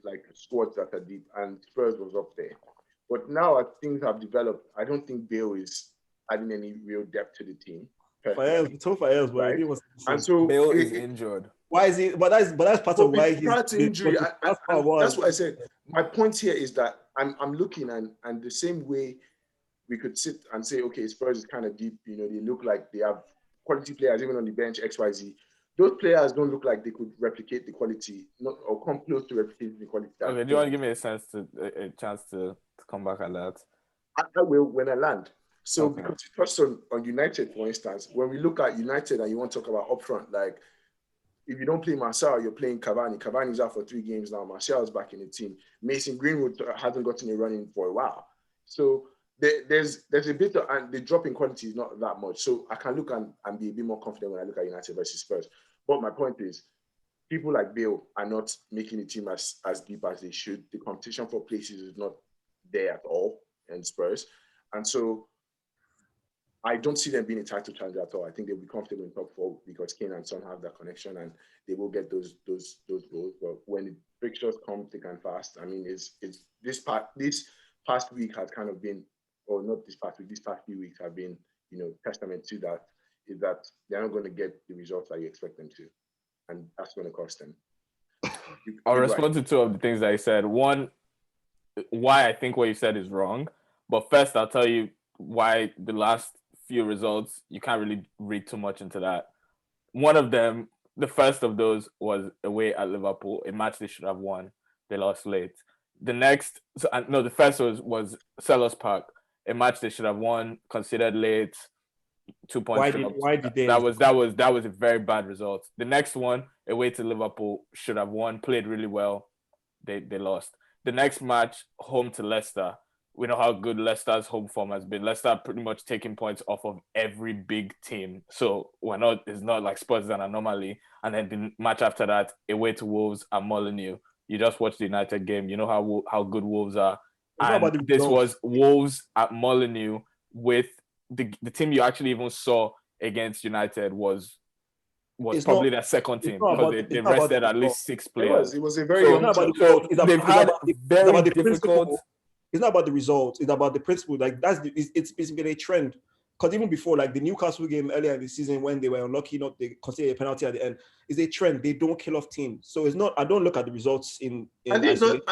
like squads that are deep, and Spurs was up there. But now as things have developed, I don't think Bale is adding any real depth to the team. Faels, it's all Faels, but Right. he was. And so Bale is injured. Why is he? But that's part of why he's. prior to injury. That's part of why. That's what I said. My point here is that I'm looking and the same way we could sit and say, okay, Spurs is kind of deep. They look like they have quality players even on the bench, XYZ. Those players don't look like they could replicate the quality, or come close to replicating the quality. Okay, do you want to give me a chance to come back at that? I will when I land. So Okay. because you touched on United, for instance, when we look at United and you want to talk about upfront, like if you don't play Martial, you're playing Cavani. Cavani's out for 3 games now. Martial's back in the team. Mason Greenwood hasn't gotten a run in for a while. So there's a bit of, and the drop in quality is not that much. So I can look and be a bit more confident when I look at United versus Spurs. But my point is, people like Bale are not making the team as deep as they should. The competition for places is not there at all in Spurs. And so I don't see them being a title challenger at all. I think they'll be comfortable in top 4 because Kane and Son have that connection and they will get those goals. But when the fixtures come thick and fast, I mean, it's this past week has kind of been, or not this past week, these past few weeks have been, testament to that, is that they're not going to get the results that you expect them to. And that's going to cost them. I'll respond to 2 of the things that you said. One, why I think what you said is wrong. But first, I'll tell you why the last few results, you can't really read too much into that. One of them, the first of those, was away at Liverpool, a match they should have won. They lost late. The next, the first was Selhurst Park, a match they should have won, considered late, 2 points. Why did they? That was a very bad result. The next one, away to Liverpool, should have won, played really well. They lost. The next match, home to Leicester. We know how good Leicester's home form has been. Leicester pretty much taking points off of every big team. So it's not like Spurs is an anomaly. And then the match after that, away to Wolves at Molineux. You just watched the United game. You know how good Wolves are. And this was Wolves at Molineux with the team you actually even saw against United was probably their second team because they rested at least 6 players. It was a very young team. They've had very difficult. It's not about the result. It's about the principle. Like it's been a trend. Because even before, like the Newcastle game earlier in the season, when they were unlucky, they considered a penalty at the end, is a trend. They don't kill off teams. So it's not. I don't look at the results in isolation.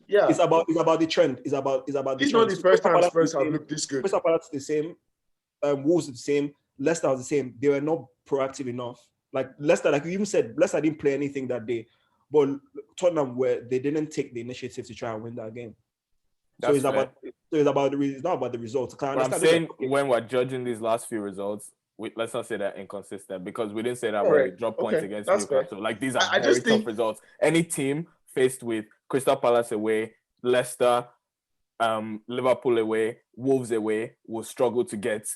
Yeah, it's about the trend. It's about the trend. It's not the first time Spurs have looked this good. Crystal Palace the same. Wolves the same. Leicester was the same. They were not proactive enough. Like Leicester, like you even said, Leicester didn't play anything that day, but Tottenham they didn't take the initiative to try and win that game. It's not about the results. I'm saying when we're judging these last few results, let's not say they're inconsistent because we didn't say that when we dropped points against Newcastle. Like these are very tough results. Any team faced with Crystal Palace away, Leicester, Liverpool away, Wolves away will struggle to get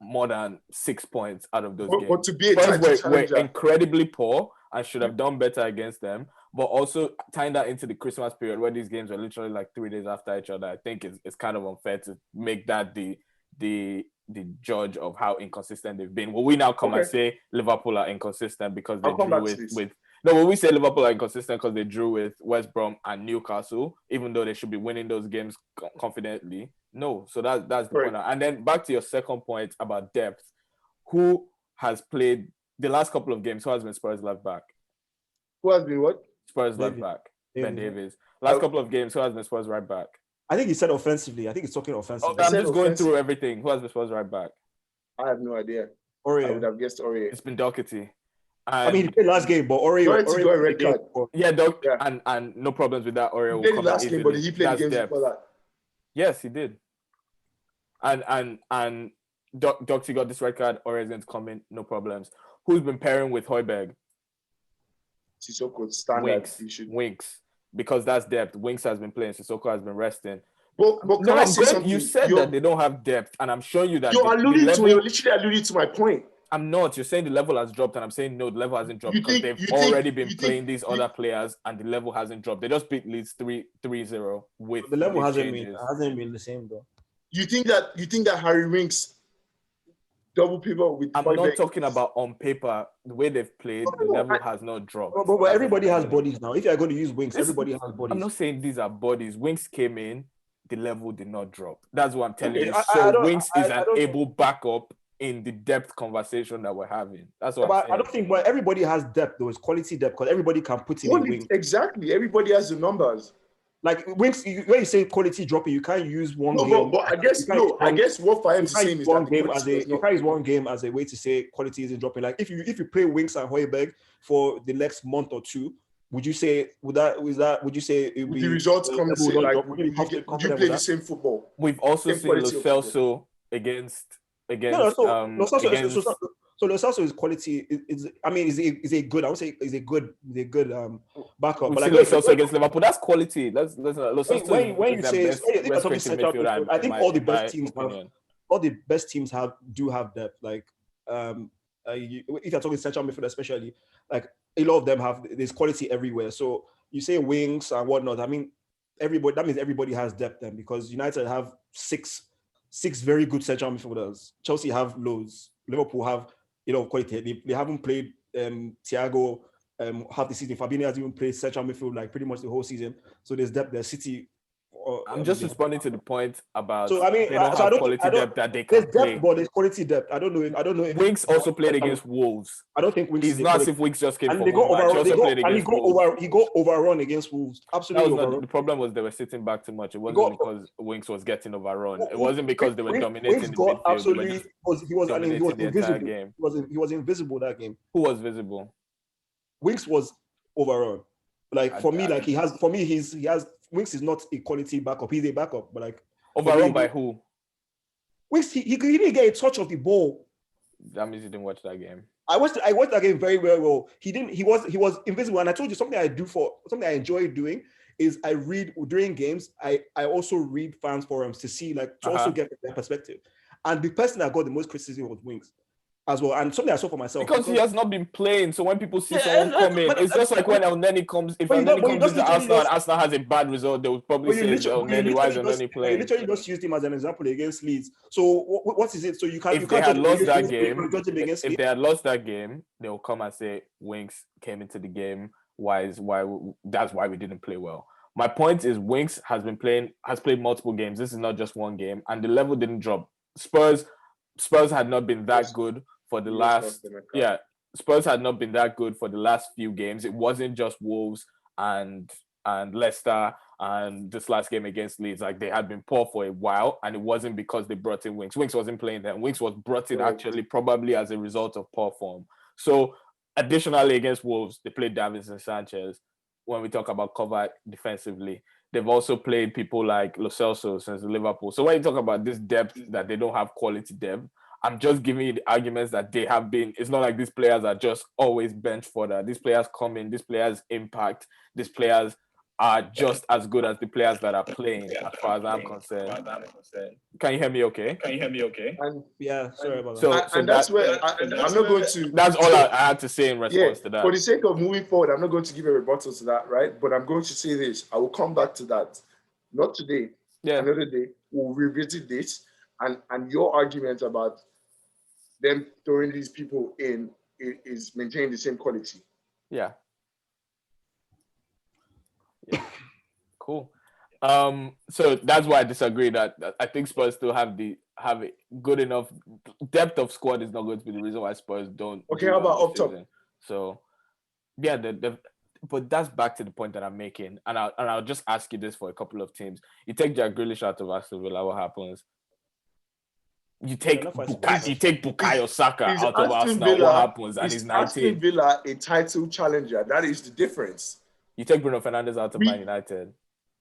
more than 6 points out of those games. But to be a title challenger, we're incredibly poor and should have done better against them. But also tying that into the Christmas period where these games are literally like 3 days after each other, I think it's kind of unfair to make that the judge of how inconsistent they've been. Will we now come and say Liverpool are inconsistent because they drew will we say Liverpool are inconsistent because they drew with West Brom and Newcastle, even though they should be winning those games confidently? No. So that's the point. And then back to your second point about depth. Who has played the last couple of games? Who has been Spurs left back? Who has been what? Spurs left back. Ben Davies. Last couple of games, who has been Spurs right back? I think he said offensively. I think he's talking offensively. I'm just going through everything. Who has been Spurs right back? I have no idea. Aurier. I would have guessed Aurier. It's been Doherty. I mean, he played last game, but Aurier got a red card. And no problems with that. Aurier will come last game, but he played games before that. Yes, he did. And Doherty got this red card. Aurier is going to come in, no problems. Who's been pairing with Højbjerg? Sissoko standard. Winks. Because that's depth. Winks has been playing. Sissoko has been resting. But can I say something? You said that they don't have depth, and I'm showing you that. You're literally alluding to my point. I'm not. You're saying the level has dropped, and I'm saying no, the level hasn't dropped because they've you already think- been you playing think- these other players, and the level hasn't dropped. They just beat Leeds 3-0 with The level these hasn't changes. been the same though. You think that Harry Winks double pivot with I'm not Højbjerg- talking about on paper. The way they've played, the level has not dropped. But That's what everybody I'm has saying. bodies now. If you're going to use wings, This- everybody has bodies. I'm not saying these are bodies. Winks came in, the level did not drop. That's what I'm telling Okay, you. I So don't- Winks is I an don't- able backup in the depth conversation that we're having. That's what I'm But saying. I don't think. But everybody has depth though. It's quality depth because everybody can put in a wing. Exactly. Everybody has the numbers. Like wings, when you say quality dropping, you can't use one No, game. but I guess You can't use I guess what Fahim you is can't saying use is one that the game quality as a does you not- can't use one game as a way to say quality isn't dropping. Like if you play Winks and Højbjerg for the next month or two, would you say would you say it would Would be the results come the level same? not Like, drop? would Would you you, be would you confident play with the that? same football? We've also Same seen Lo quality of football. Celso against No, against so Lo Celso is quality. Is a good. I would say is a good backup. we've But seen like Lo Celso against Liverpool. That's quality. Lo Celso when you is their say best when you're talking creative central midfielder. midfield, I think all the best teams have opinion. all the best teams do have depth. Like if you're talking central midfield, especially, like a lot of them there's quality everywhere. So you say wings and whatnot. I mean, everybody. That means everybody has depth then because United have six very good central midfielders. Chelsea have loads. Liverpool have quality. They haven't played Thiago half the season. Fabinho has even played central midfield like pretty much the whole season. So there's depth there. City. I'm just responding to the point about So I mean, they don't so have I quality don't, depth that they can there's play. depth, but there's quality depth. I don't know. If Winks also played against Wolves. I don't think Winks. It's not as if Winks just came and from they go one match. He over. also played against Wolves. He got overrun against Wolves. That Absolutely was not, overrun. the problem was they were sitting back too much. It wasn't because Winks was getting overrun. It wasn't because they were dominating Winks the got midfield. absolutely. He was dominating the entire invisible. game. He was invisible that game. Who was visible? Winks was overrun. Like for me, he has Winks is not a quality backup. He's a backup, but like Overrun by who? Winks he didn't get a touch of the ball. That means you didn't watch that game. I watched that game very, very well. He was invisible. And I told you something I enjoy doing is I read during games, I also read fans forums to see to also get their perspective. And the person that got the most criticism was Winks as well. And something I saw for myself. Because he has not been playing. So when people see someone come in, it's just like when El Neni comes. If El Neni comes into Arsenal and Arsenal has a bad result, they will probably say it's El Neni. Why is El Neni playing? You literally just used him as an example against Leeds. So what is it? So you can't. If they had lost that game, if they had lost that game, they will come and say Winks came into the game. That's why we didn't play well. My point is Winks has played multiple games. This is not just one game, and the level didn't drop. Spurs had not been that good for the last. Yeah, Spurs had not been that good for the last few games. It wasn't just Wolves and Leicester and this last game against Leeds. Like they had been poor for a while, and it wasn't because they brought in Winks. Winks wasn't playing them. Winks was brought in actually probably as a result of poor form. So additionally against Wolves, they played Davinson Sanchez. When we talk about cover defensively, they've also played people like Lo Celso since Liverpool. So when you talk about this depth that they don't have quality depth, I'm just giving you the arguments that they have been. It's not like these players are just always bench fodder. These players come in, these players impact, these players are just as good as the players that are playing, as far as I'm concerned. Can you hear me okay? Yeah, sorry about that. So that's where I'm not going to. That's all I had to say in response to that. For the sake of moving forward, I'm not going to give a rebuttal to that, right? But I'm going to say this. I will come back to that. Not today. Yeah. Another day. We'll revisit this. And your argument about them throwing these people in is maintaining the same quality. Yeah. Cool. So that's why I disagree that I think Spurs still have a good enough depth of squad is not going to be the reason why Spurs don't. Okay, how about up top? So yeah, but that's back to the point that I'm making, and I'll just ask you this for a couple of teams. You take Jack Grealish out of Aston Villa, what happens? You take Bukayo Saka out of Arsenal, what happens? And he's 19. Aston Villa a title challenger. That is the difference. You take Bruno Fernandes out of Man United.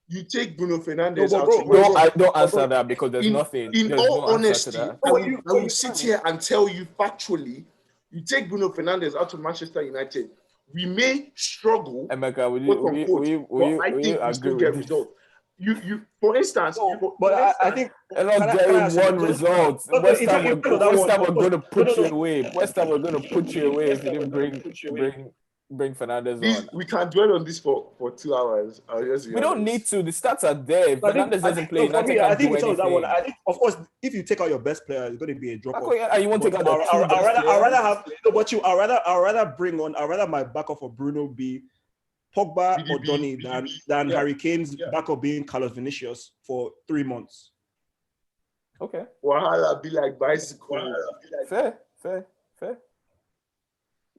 You take Bruno Fernandes out. No, I don't answer that because there's nothing. In all honesty, I will sit here and tell you factually, you take Bruno Fernandes out of Manchester United, we may struggle. Emeka, will you I think we still get results. For instance, I think they're not getting one result. West Ham are going to put you away. West Ham are going to put you away if you didn't bring Fernandes on. We can dwell on this for 2 hours. We don't need to. The stats are there. If Fernandes doesn't play, United I can't think do it's always that one. anything. I think, of course, if you take out your best player, it's going to be a drop off. You won't take out the two best players. I'd rather have no, but you. I'd rather bring on. I'd rather my backup for Bruno be Pogba or Donny than Harry Kane's backup being Carlos Vinicius for 3 months. Okay. Wahala be like bicycle. Fair.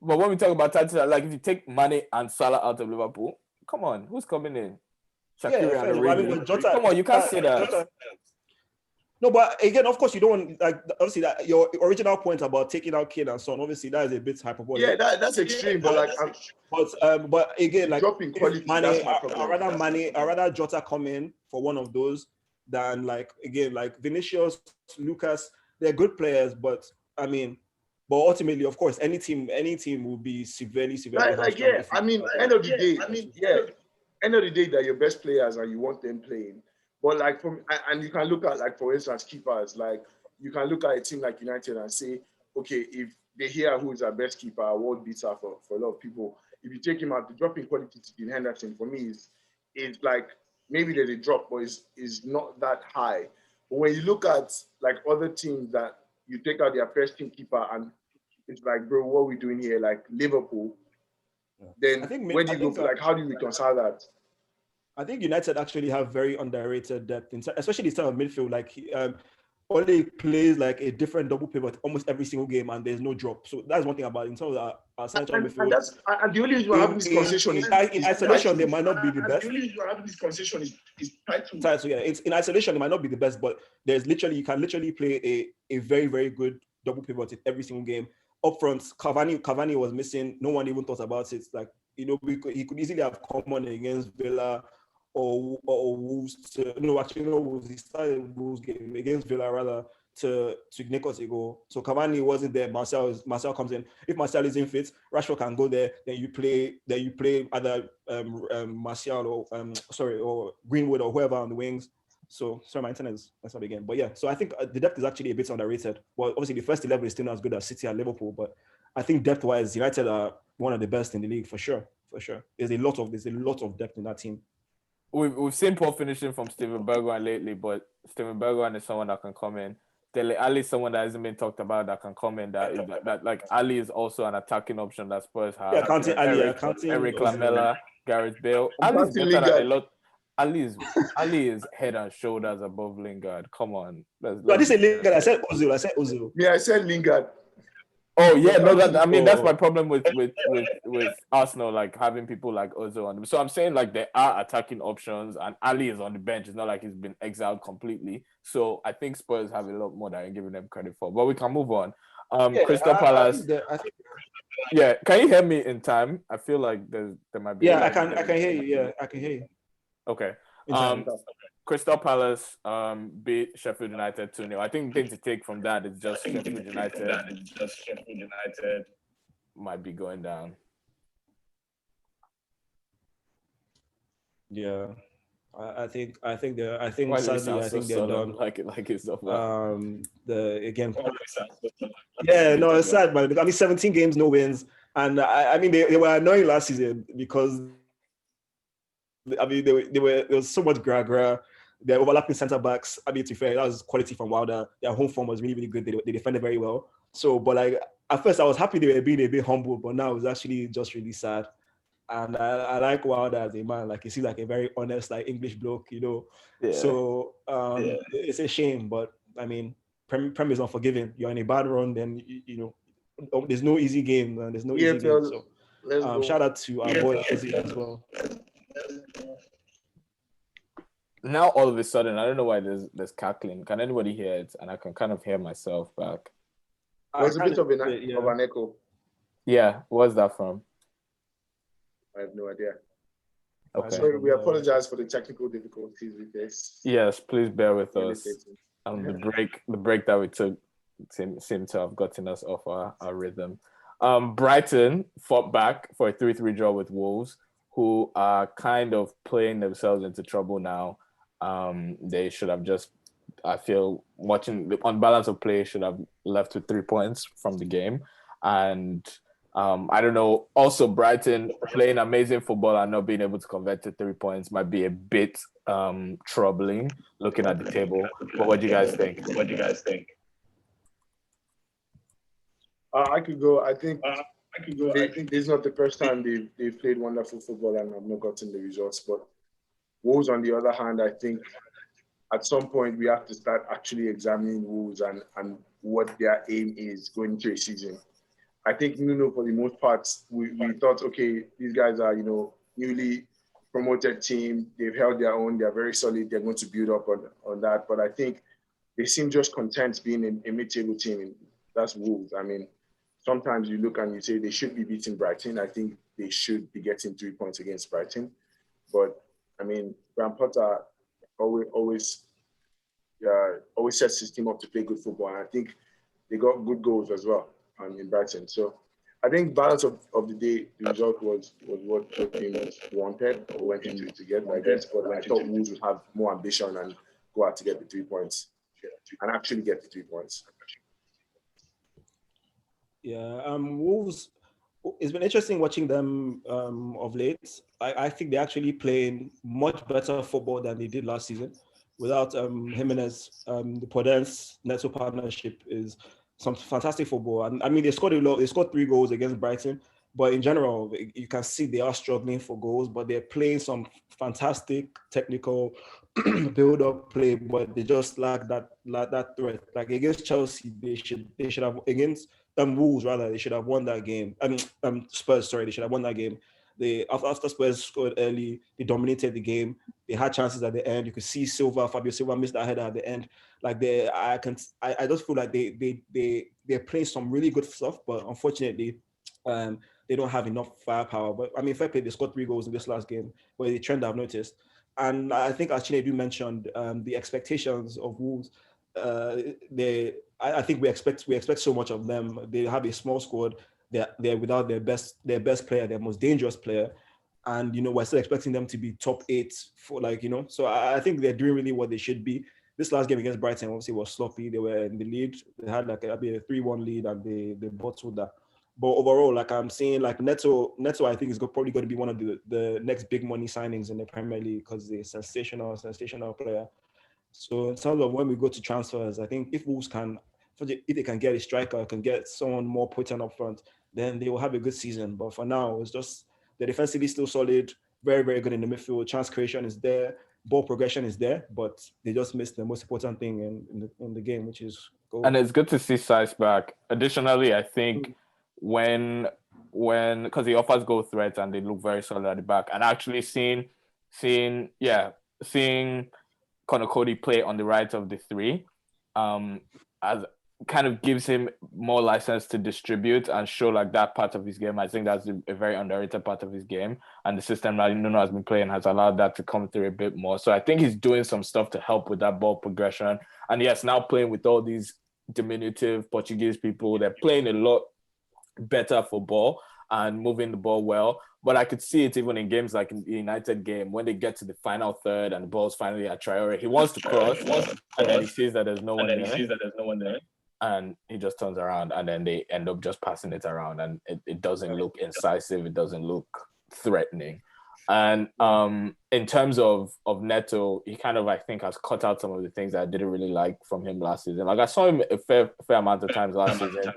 But when we talk about titles, like if you take Mane and Salah out of Liverpool, come on, who's coming in? Shaqiri and Origi. Come on, you can't say that. Jota. No, but again, of course, you don't want, like, obviously that your original point about taking out Kane and Son, obviously that is a bit hyperbolic. Yeah, that's extreme. But like, but again, like dropping quality, that's my problem. I'd rather Jota come in for one of those than like Vinicius, Lucas. They're good players, but I mean, but ultimately, of course, any team will be severely. Like yeah, I mean, end of the day, they're your best players and you want them playing. But like and you can look at, like, for instance, keepers. Like you can look at a team like United and say, okay, if they hear who is our best keeper, a world beater for a lot of people, if you take him out, the drop in quality to Dean Henderson for me is like, maybe there's a drop, but is not that high. But when you look at like other teams that you take out their first team keeper and it's like, bro, what are we doing here? Like Liverpool, then where do you go? Like, how do you reconcile that? I think United actually have very underrated depth, especially this time of midfield. Like, Ole plays like a different double pivot almost every single game, and there's no drop. So that's one thing about it in terms of our central midfield. And the only reason we're having this conversation is in isolation, they might not be the best. The only reason we're having this conversation is title. So yeah, it's in isolation, it might not be the best, but you can literally play a very, very good double pivot in every single game. Up front, Cavani was missing. No one even thought about it. Like, he could easily have come on against Villa or Wolves Wolves. He started Wolves game against Villa rather to nick us a goal. So Cavani wasn't there. Marcel comes in. If Marcel isn't fit, Rashford can go there. Then you play either Martial or Greenwood or whoever on the wings. So sorry, my internet is messed up again. But yeah, so I think the depth is actually a bit underrated. Well, obviously the first 11 is still not as good as City and Liverpool, but I think depth-wise, United are one of the best in the league for sure. There's a lot of depth in that team. We've seen poor finishing from Steven Bergwijn lately, but Steven Bergwijn is someone that can come in. Dele Alli is someone that hasn't been talked about that can come in. That Ali is also an attacking option that Spurs have. Yeah, counting Ali, Eric Lamela, Gareth Bale. Ali's better than a lot. Ali is head and shoulders above Lingard. Come on. I didn't say Lingard. I said Ozil. Yeah, I said Lingard. Oh yeah, no, that's my problem with Arsenal, like having people like Ozil on them. So I'm saying like there are attacking options, and Ali is on the bench. It's not like he's been exiled completely. So I think Spurs have a lot more that I'm giving them credit for. But we can move on. Crystal Palace. Yeah, can you hear me in time? I feel like there might be. Yeah, I can hear you. Yeah, I can hear you. Okay. Crystal Palace beat Sheffield United 2-0. I think the thing to take from that is just Sheffield United might be going down. Yeah, I think sadly, I think they're done. Like it's over. Yeah, no, it's sad, man. I mean, 17 games, no wins, and I mean they were annoying last season because I mean there was so much gra. They're overlapping centre backs. I mean, to be fair, that was quality from Wilder. Their home form was really, really good. They defended very well. So, but like at first, I was happy they were being a bit humble, but now it's actually just really sad. And I like Wilder as a man. Like he seems like a very honest, like English bloke, you know. Yeah. So it's a shame, but I mean, Premier is unforgiving. You're in a bad run, then you know, there's no easy game. There's no easy game. So shout out to our boy Ozzy as well. Now all of a sudden, I don't know why there's cackling. Can anybody hear it? And I can kind of hear myself back. There's a bit of an echo. Yeah, what's that from? I have no idea. Okay. Sorry, we apologize for the technical difficulties with this. Yes, please bear with us. The break that we took seemed to have gotten us off our rhythm. Brighton fought back for a 3-3 draw with Wolves, who are kind of playing themselves into trouble now. They should have just, I feel, watching the on balance of play, should have left with 3 points from the game. And I don't know. Also, Brighton playing amazing football and not being able to convert to 3 points might be a bit troubling looking at the table. But what do you guys think? I could go. I think this is not the first time they've played wonderful football and have not gotten the results. But Wolves, on the other hand, I think at some point we have to start actually examining Wolves and what their aim is going into a season. I think Nuno, for the most part, we thought, okay, these guys are, newly promoted team. They've held their own. They're very solid. They're going to build up on that. But I think they seem just content being a mid-table team. That's Wolves. I mean, sometimes you look and you say they should be beating Brighton. I think they should be getting 3 points against Brighton. But, I mean, Graham Potter always sets his team up to play good football. And I think they got good goals as well in Brighton. So I think balance of the day, the result was what the team wanted or went into it to get, I guess. But I thought Wolves would have more ambition and go out to get the 3 points and actually get the 3 points. Yeah, Wolves. It's been interesting watching them of late. I think they're actually playing much better football than they did last season. Without Jimenez, the Podence Neto partnership is some fantastic football. And I mean, they scored a lot. They scored 3 goals against Brighton. But in general, you can see they are struggling for goals, but they're playing some fantastic technical build-up play, but they just lack that threat. Like against Chelsea, they should have against Wolves rather. They should have won that game. I mean, Spurs. Sorry, they should have won that game. After Spurs scored early, they dominated the game. They had chances at the end. You could see Fabio Silva missed that header at the end. Like I just feel like they're playing some really good stuff, but unfortunately, they don't have enough firepower. But I mean, fair play, they scored 3 goals in this last game, but the trend I've noticed. And I think, as Chinedu mentioned, the expectations of Wolves. I think we expect so much of them. They have a small squad. They're without their best player, their most dangerous player, and we're still expecting them to be top 8 for So I think they're doing really what they should be. This last game against Brighton obviously was sloppy. They were in the lead. They had a 3-1 lead, and they bottled that. But overall, like I'm seeing, like Neto, I think is probably going to be one of the next big money signings in the Premier League because he's a sensational player. So in terms of when we go to transfers, I think if Wolves if they can get a striker, can get someone more potent up front, then they will have a good season. But for now, it's just the defensively still solid, very, very good in the midfield. Chance creation is there, ball progression is there, but they just missed the most important thing in the game, which is goal. And it's good to see Size back. Additionally, I think when because he offers goal threats and they look very solid at the back, and actually seeing Conor Cody play on the right of the 3 as kind of gives him more license to distribute and show like that part of his game. I think that's a very underrated part of his game, and the system that Nuno has been playing has allowed that to come through a bit more. So I think he's doing some stuff to help with that ball progression. And yes, now playing with all these diminutive Portuguese people, they're playing a lot better football and moving the ball well. But I could see it even in games like in the United game when they get to the final third and the ball's finally at Traore. He wants to cross, and then he sees that there's no one there. And he just turns around, and then they end up just passing it around, and it doesn't look incisive. It doesn't look threatening. And in terms of Neto, he kind of, I think, has cut out some of the things that I didn't really like from him last season. Like I saw him a fair amount of times last season,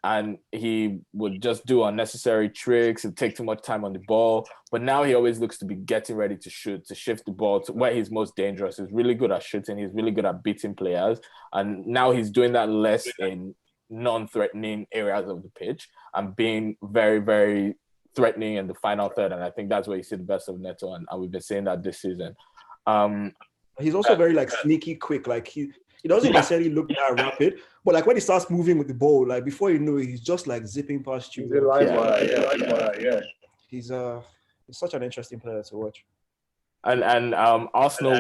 and he would just do unnecessary tricks and take too much time on the ball. But now he always looks to be getting ready to shoot, to shift the ball to where he's most dangerous. He's really good at shooting. He's really good at beating players. And now he's doing that less in non-threatening areas of the pitch and being very, very threatening in the final third. And I think that's where you see the best of Neto. And we've been saying that this season. He's also very sneaky quick. Like he doesn't necessarily look that rapid, but like when he starts moving with the ball, like before you know it, he's just like zipping past you. He's such an interesting player to watch. And Arsenal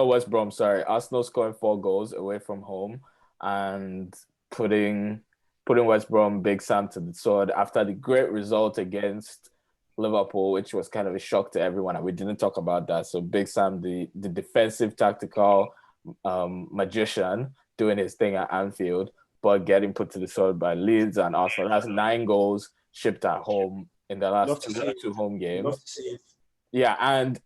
West Brom. Arsenal scoring 4 goals away from home and putting West Brom Big Sam to the sword after the great result against Liverpool, which was kind of a shock to everyone, and we didn't talk about that. So Big Sam, the defensive tactical magician, doing his thing at Anfield, but getting put to the sword by Leeds and Arsenal. Has 9 goals shipped at home in the last two home games. Yeah,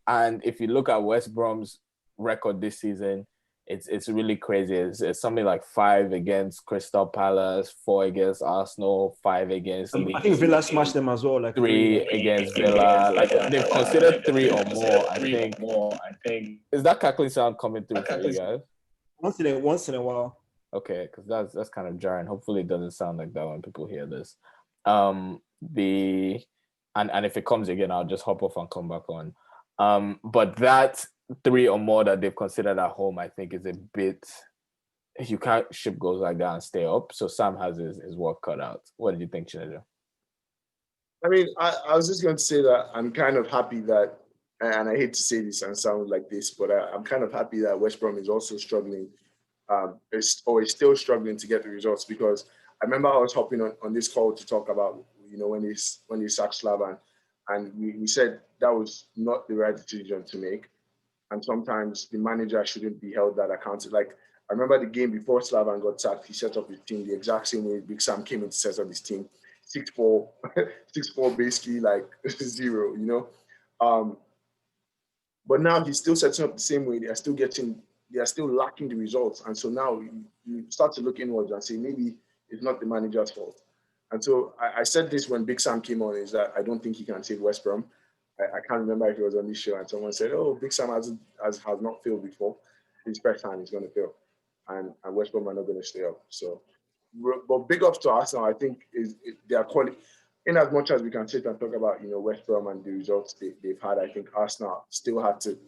and if you look at West Brom's record this season, it's really crazy. It's something like 5 against Crystal Palace, 4 against Arsenal, 5 against Leeds. I think Villa smashed them as well, like 3 against Villa. Like they've considered 3 or more. I think. Is that cackling sound coming through for you guys? Once in a while. Okay, because that's kind of jarring. Hopefully, it doesn't sound like that when people hear this. And if it comes again, I'll just hop off and come back on. But that 3 or more that they've considered at home, I think, is a bit. You can't ship goals like that and stay up. So Sam has his work cut out. What did you think, Chinedu? I mean, I was just going to say that I'm kind of happy that, and I hate to say this and sound like this, but I'm kind of happy that West Brom is also struggling, is still struggling to get the results, because I remember I was hopping on this call to talk about, when they sacked Slavan, and we said that was not the right decision to make. And sometimes the manager shouldn't be held that accountable. Like, I remember the game before Slavan got sacked, he set up his team the exact same way Big Sam came in to set up his team. 6-4, 6-4, basically like 0, But now he's still setting up the same way. They are still lacking the results. And so now you start to look inwards and say, maybe it's not the manager's fault. And so I said this when Big Sam came on, is that I don't think he can save West Brom. I can't remember if it was on this show and someone said, oh, Big Sam has not failed before. His first time he's going to fail. And West Brom are not going to stay up. So, but big ups to Arsenal, I think, is their quality. In as much as we can sit and talk about, West Brom and the results they've had, I think Arsenal still had to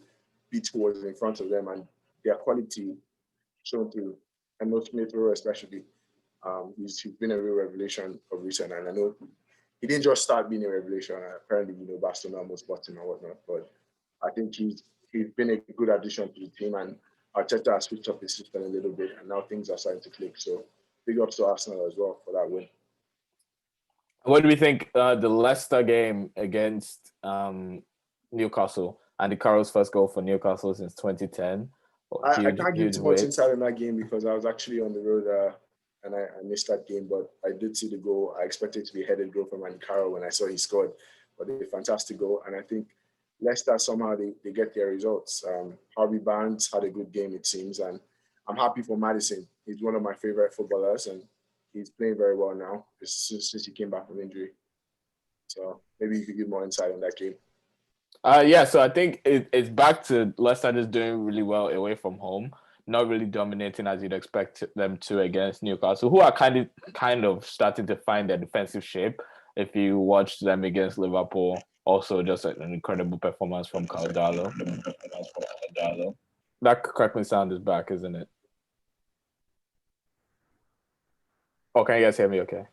beat towards in front of them, and their quality shown through. And no Smith Rowe especially. He's been a real revelation of recent, and I know he didn't just start being a revelation. Apparently, Barcelona almost bought him and whatnot. But I think he's been a good addition to the team, and Arteta has switched up his system a little bit, and now things are starting to click. So big ups to Arsenal as well for that win. What do we think the Leicester game against Newcastle, Andy Carroll's first goal for Newcastle since 2010? I can't give too much insight in that game because I was actually on the road and I missed that game, but I did see the goal. I expected it to be a headed goal from Andy Carroll when I saw he scored, but a fantastic goal. And I think Leicester, somehow they get their results. Harvey Barnes had a good game, it seems, and I'm happy for Maddison. He's one of my favorite footballers, and he's playing very well now since he came back from injury. So maybe you could give more insight on that game. Yeah, so I think it's back to Leicester just doing really well away from home, not really dominating as you'd expect them to against Newcastle, who are kind of starting to find their defensive shape. If you watch them against Liverpool, also just an incredible performance from Caldalo. That crackling sound is back, isn't it? Oh, can you guys hear me okay?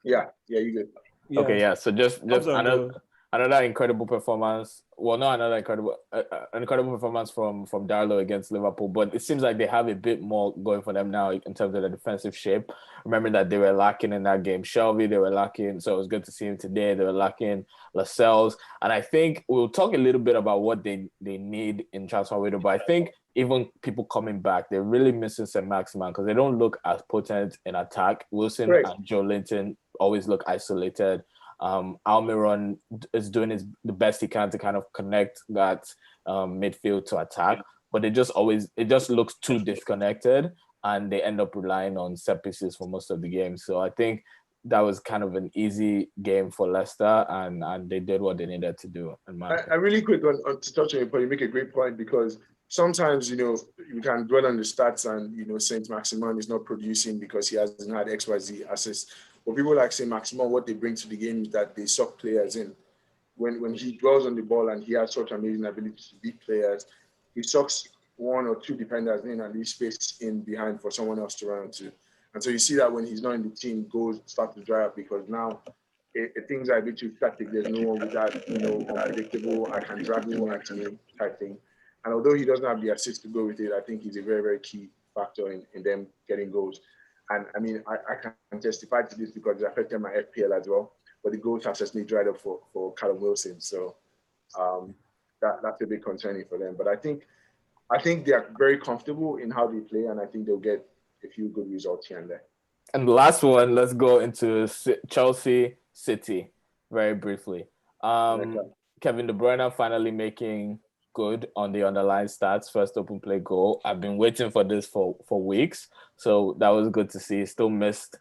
Yeah, you good. Yeah. Okay, yeah. So just another incredible performance. Well, not another incredible performance from Darlow against Liverpool, but it seems like they have a bit more going for them now in terms of the defensive shape. Remember that they were lacking in that game Shelby, they were lacking, so it was good to see him today. They were lacking Lascelles, and I think we'll talk a little bit about what they need in transfer window, but I think even people coming back, they're really missing St. Maximan because they don't look as potent in attack. Wilson and Joe Linton always look isolated. Almiron is doing the best he can to kind of connect that midfield to attack, but it just looks too disconnected, and they end up relying on set pieces for most of the game. So I think that was kind of an easy game for Leicester, and they did what they needed to do. I really quick on to touch on your point. You make a great point because sometimes you can dwell on the stats and Saint Maximin is not producing because he hasn't had XYZ assists. But people like Saint Maximin, what they bring to the game is that they suck players in. When he dwells on the ball and he has such amazing ability to beat players, he sucks one or two defenders in and leaves space in behind for someone else to run into. And so you see that when he's not in the team, goals start to dry up because now things are a bit too static. There's no one with that, unpredictable, I can drag the one to me type thing. And although he doesn't have the assist to go with it, I think he's a very, very key factor in them getting goals. And I mean, I can testify to this because it affected my FPL as well. but the goal successfully dried up for Callum Wilson. So that's a bit concerning for them. But I think they are very comfortable in how they play, and I think they'll get a few good results here and there. And the last one, let's go into Chelsea City very briefly. Kevin De Bruyne finally making good on the underlying stats, first open play goal. I've been waiting for this for weeks, so that was good to see. Still missed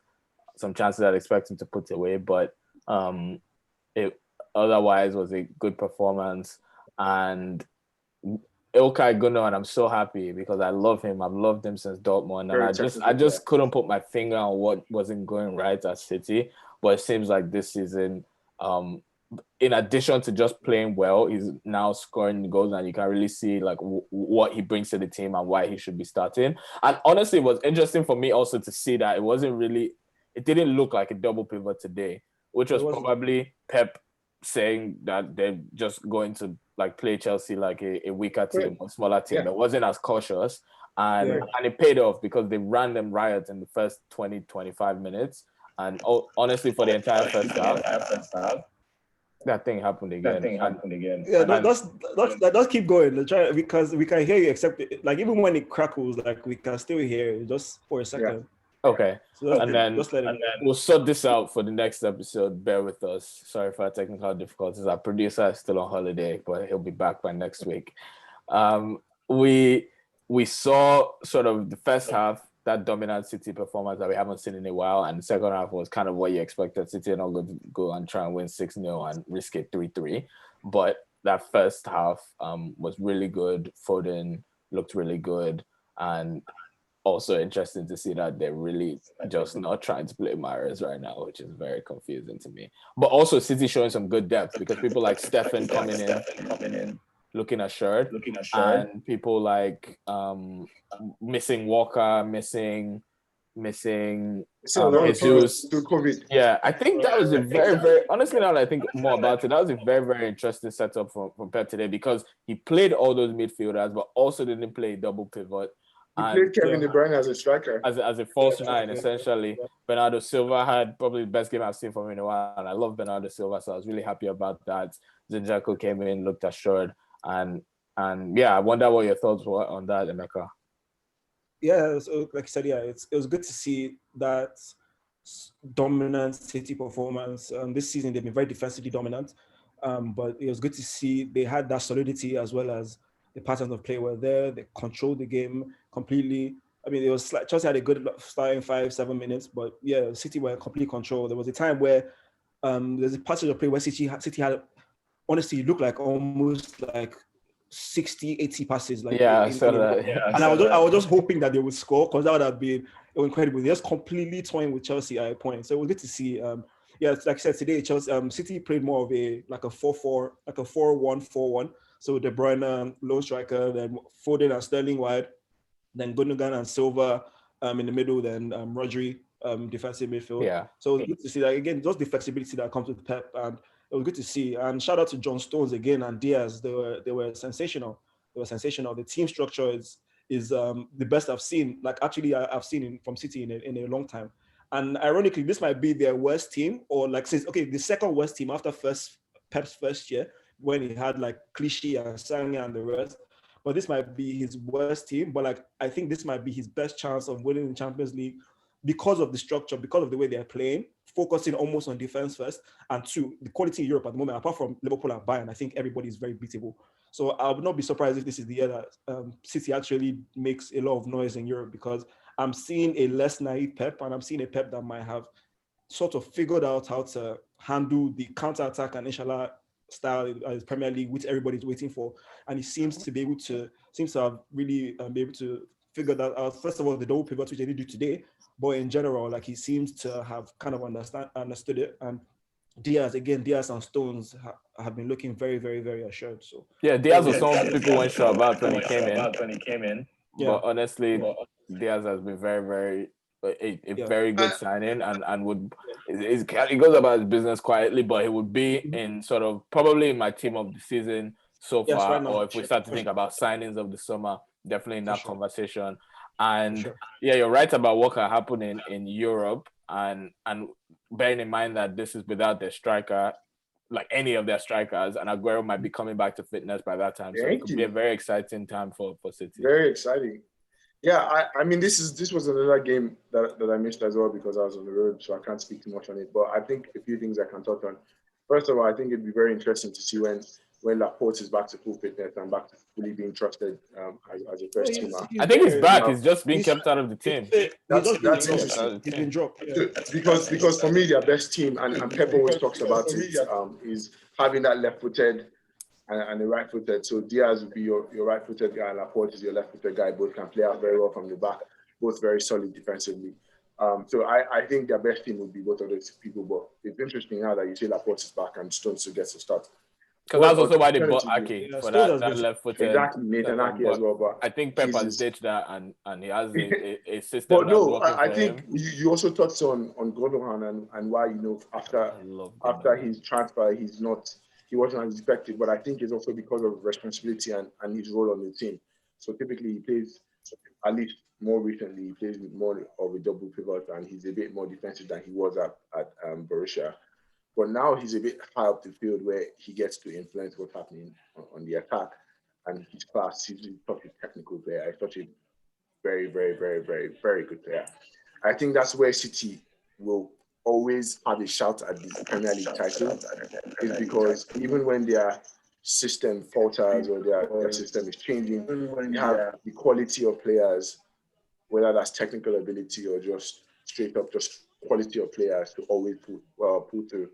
some chances I'd expect him to put away, but it otherwise was a good performance. And Ilkay Gundogan, I'm so happy because I love him. I've loved him since Dortmund, and I just couldn't put my finger on what wasn't going right at City. But it seems like this season, in addition to just playing well, he's now scoring goals, and you can really see like what he brings to the team and why he should be starting. And honestly, it was interesting for me also to see that it didn't look like a double pivot today, which was probably Pep saying that they're just going to like play Chelsea like a weaker team, a smaller team that wasn't as cautious. And it paid off because they ran them riot in the first 20-25 minutes. And honestly, for the entire first half, that thing happened again. Yeah, let's keep going. Because we can hear you, except like even when it crackles, like we can still hear it just for a second. Yeah. Okay. So then we'll sort this out for the next episode. Bear with us. Sorry for our technical difficulties. Our producer is still on holiday, but he'll be back by next week. We saw sort of the first half, that dominant City performance that we haven't seen in a while, and the second half was kind of what you expected. City are not going to go and try and win 6-0 and risk it 3-3. But that first half was really good. Foden looked really good, and also interesting to see that they're really just not trying to play Mahrez right now, which is very confusing to me. But also City showing some good depth because people like Stefan coming in, looking assured, and people like missing Walker, missing Jesus. Yeah, I think that was a very, very, honestly, now that I think more about it, that was a very, very interesting setup from Pep today because he played all those midfielders, but also didn't play double pivot. He played Kevin De Bruyne as a striker. As a false nine, essentially. Bernardo Silva had probably the best game I've seen from him in a while, and I love Bernardo Silva, so I was really happy about that. Zinchenko came in, looked assured, and yeah, I wonder what your thoughts were on that, Emeka. Yeah, so like I said, it was good to see that dominant City performance. This season they've been very defensively dominant, but it was good to see they had that solidity as well as the patterns of play were there. They controlled the game completely. I mean, it was like Chelsea had a good starting 5-7 minutes, but yeah, City were in complete control. There was a time where there's a passage of play where City had honestly looked like almost like 60-80 passes. Like I was just hoping that they would score because that would have been incredible. They just completely toying with Chelsea at a point. So it was good to see. Like I said today, Chelsea City played more of a 4-4, like a 4-1-4-1. So De Bruyne, lone striker, then Foden and Sterling wide, then Gundogan and Silva in the middle, then Rodri defensive midfield. Yeah. So it's good to see that again, just the flexibility that comes with Pep, and it was good to see. And shout out to John Stones again and Diaz. They were sensational. The team structure is the best I've seen. Like actually, I've seen from City in a long time. And ironically, this might be their worst team, or like the second worst team after Pep's first year, when he had like Clichy and Sanga and the rest. But this might be his worst team. But like I think this might be his best chance of winning the Champions League because of the structure, because of the way they're playing, focusing almost on defense first, and two, the quality in Europe at the moment, apart from Liverpool and Bayern, I think everybody is very beatable. So I would not be surprised if this is the year that City actually makes a lot of noise in Europe, because I'm seeing a less naive Pep, and I'm seeing a Pep that might have sort of figured out how to handle the counter-attack and inshallah style as Premier League, which everybody's waiting for, and he seems to have really be able to figure that out. First of all, the double pivot, which they did do today, but in general, like he seems to have kind of understood it. And Diaz and Stones have been looking very, very, very assured. So yeah, Diaz was someone people weren't sure about when he came in. Yeah. But honestly, Diaz has been very, very very good signing, and he goes about his business quietly, but he would be in sort of probably in my team of the season so far, right now, or if we start to think about signings of the summer, definitely in that conversation. And yeah, you're right about what can happen in Europe, and bearing in mind that this is without their striker, like any of their strikers, and Aguero might be coming back to fitness by that time. So it could be a very exciting time for City. Very exciting. Yeah, I mean, this was another game that I missed as well because I was on the road, so I can't speak too much on it. But I think a few things I can touch on. First of all, I think it'd be very interesting to see when Laporte is back to full fitness and back to fully being trusted as a first teamer. I think he's back. He's just being kept out of the team. That's interesting. He's been dropped. Yeah. Because for me, their best team, and Pep always talks about it, is having that left-footed and the right-footed. So Diaz would be your right-footed guy, and Laporte is your left-footed guy. Both can play out very well from the back. Both very solid defensively. So I think their best team would be both of those people. But it's interesting now that you say Laporte is back and Stones still gets a start. Because that's also why they bought Ake for that left-footed. Exactly, Nathan Ake as well. But I think Pep has ditched that and he has a system. But no, I think you also touched on Gundogan and why, after his transfer, he wasn't as effective. But I think it's also because of responsibility and his role on the team. So typically he plays, at least more recently, he plays with more of a double pivot and he's a bit more defensive than he was at Borussia. But now he's a bit high up the field where he gets to influence what's happening on the attack. And his class, he's such a technical player. He's such a very, very, very, very, very good player. I think that's where City will always have a shout at the Premier League title, is because even when their system falters or their system is changing, they have the quality of players, whether that's technical ability or just straight up just quality of players to always pull through.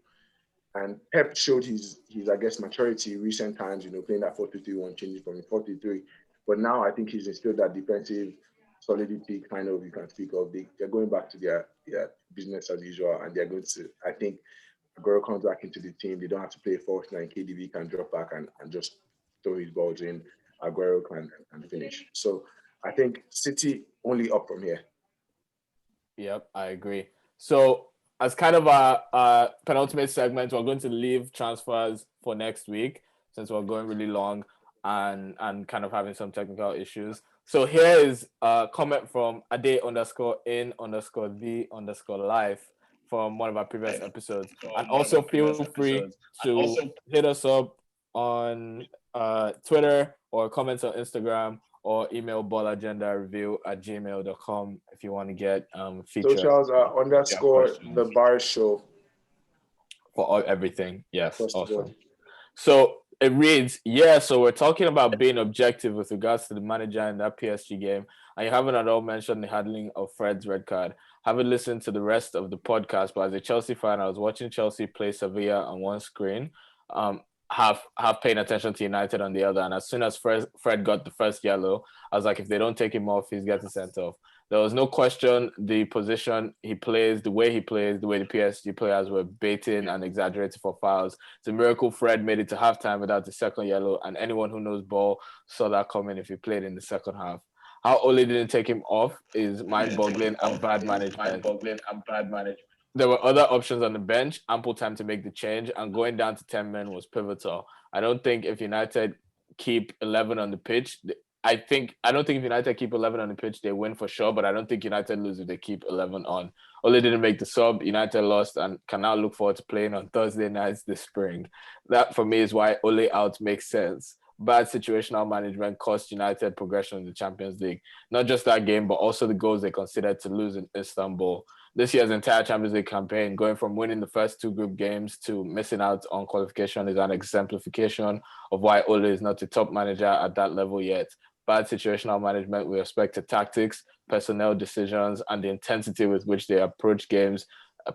And Pep showed his I guess maturity recent times, playing that 4-2-3-1, changing from 4-3-3. But now I think he's instilled that defensive solidity kind of you can speak of. They're going back to their business as usual, and they're going to, I think, Aguero comes back into the team. They don't have to play false nine. KDB can drop back and just throw his balls in. Aguero can finish. So I think City only up from here. Yep, I agree. So as kind of a penultimate segment, we're going to leave transfers for next week since we're going really long and kind of having some technical issues. So here is a comment from Ade_in_the_life from one of our previous episodes. And also feel free to hit us up on Twitter or comments on Instagram or email ballagendareview@gmail.com if you want to get featured. Socials are _the bar show. For everything. Yes, awesome. So it reads, so we're talking about being objective with regards to the manager in that PSG game, and you haven't at all mentioned the handling of Fred's red card. Haven't listened to the rest of the podcast, but as a Chelsea fan, I was watching Chelsea play Sevilla on one screen, half paying attention to United on the other. And as soon as Fred got the first yellow, I was like, if they don't take him off, he's getting sent off. There was no question the position he plays, the way he plays, the way the PSG players were baiting and exaggerating for fouls. It's a miracle Fred made it to halftime without the second yellow, and anyone who knows ball saw that coming if he played in the second half. How Ole didn't take him off is mind-boggling and bad management. There were other options on the bench, ample time to make the change, and going down to 10 men was pivotal. I don't think if United keep 11 on the pitch, I don't think if United keep 11 on the pitch, they win for sure, but I don't think United lose if they keep 11 on. Ole didn't make the sub, United lost, and can now look forward to playing on Thursday nights this spring. That, for me, is why Ole out makes sense. Bad situational management cost United progression in the Champions League. Not just that game, but also the goals they considered to lose in Istanbul. This year's entire Champions League campaign, going from winning the first two group games to missing out on qualification, is an exemplification of why Ole is not a top manager at that level yet. Bad situational management with respect to tactics, personnel decisions, and the intensity with which they approach games,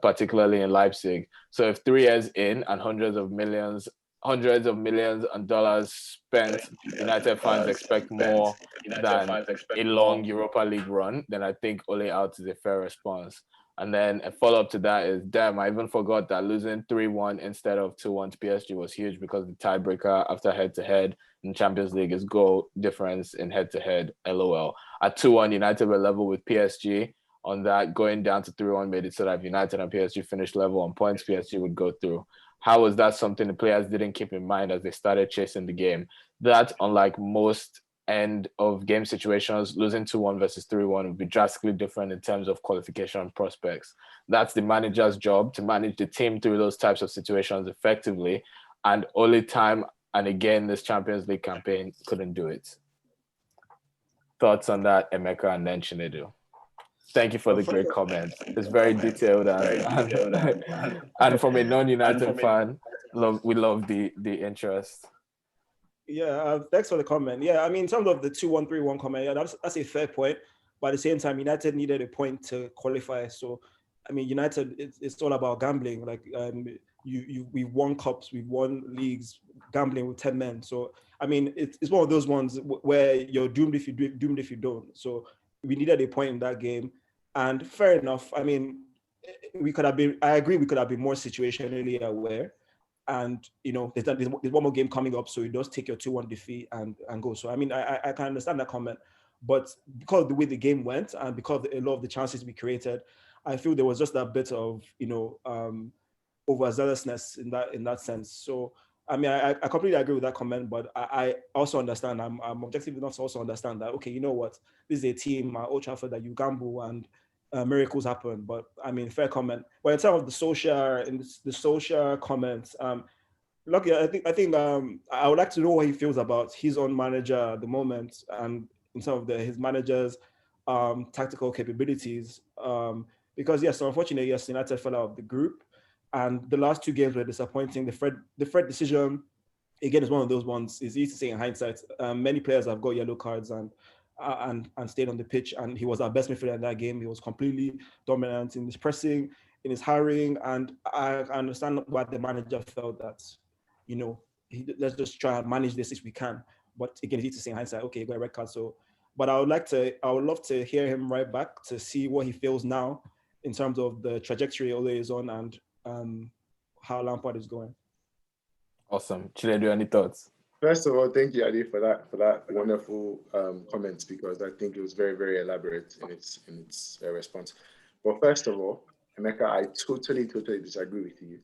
particularly in Leipzig. So if 3 years in and hundreds of millions and dollars spent, United fans expect more than a long Europa League run, then I think Ole out is a fair response. And then a follow-up to that is, damn, I even forgot that losing 3-1 instead of 2-1 to PSG was huge because the tiebreaker after head-to-head in Champions League is goal difference in head-to-head, LOL. At 2-1, United were level with PSG. On that, going down to 3-1 made it so that if United and PSG finished level on points, PSG would go through. How was that something the players didn't keep in mind as they started chasing the game? That, unlike most end of game situations, losing 2-1 versus 3-1 would be drastically different in terms of qualification prospects. That's the manager's job, to manage the team through those types of situations effectively. And only time and again this Champions League campaign couldn't do it. Thoughts on that, Emeka and then Chinedu? Thank you for the great comment. It's very detailed and from a non-United fan, we love the interest. Yeah, thanks for the comment. Yeah, I mean, in terms of the 2-1, 3-1 comment, yeah, that's a fair point. But at the same time, United needed a point to qualify. So, I mean, United, it's all about gambling. Like, we've won cups, we've won leagues, gambling with 10 men. So, I mean, it's one of those ones where you're doomed if you do, doomed if you don't. So, we needed a point in that game. And fair enough. I mean, I agree, we could have been more situationally aware. And there's one more game coming up, so you just take your 2-1 defeat and go. So I mean, I can understand that comment, but because of the way the game went and because a lot of the chances we created, I feel there was just that bit of overzealousness in that sense. So I mean, I completely agree with that comment, but I also understand. I'm objectively not to also understand that, okay, you know what, this is a team at Old Trafford that you gamble and miracles happen. But I mean, fair comment. But in terms of the social comments, lucky, I think I would like to know what he feels about his own manager at the moment, and in terms of his manager's tactical capabilities. Because yes, unfortunately, yes, United fell out of the group, and the last two games were disappointing. The Fred decision, again, is one of those ones. It's easy to say in hindsight. Many players have got yellow cards and stayed on the pitch, and he was our best midfielder in that game. He was completely dominant in his pressing, in his hiring, and I understand why the manager felt that, let's just try and manage this if we can. But again, it's easy to say in hindsight, okay, you got a red card. So, but I would love to hear him right back to see what he feels now in terms of the trajectory Ole is on and how Lampard is going. Awesome. Chinedu, any thoughts? First of all, thank you, Adi, for that wonderful comments, because I think it was very, very elaborate in its response. But first of all, Emeka, I totally disagree with you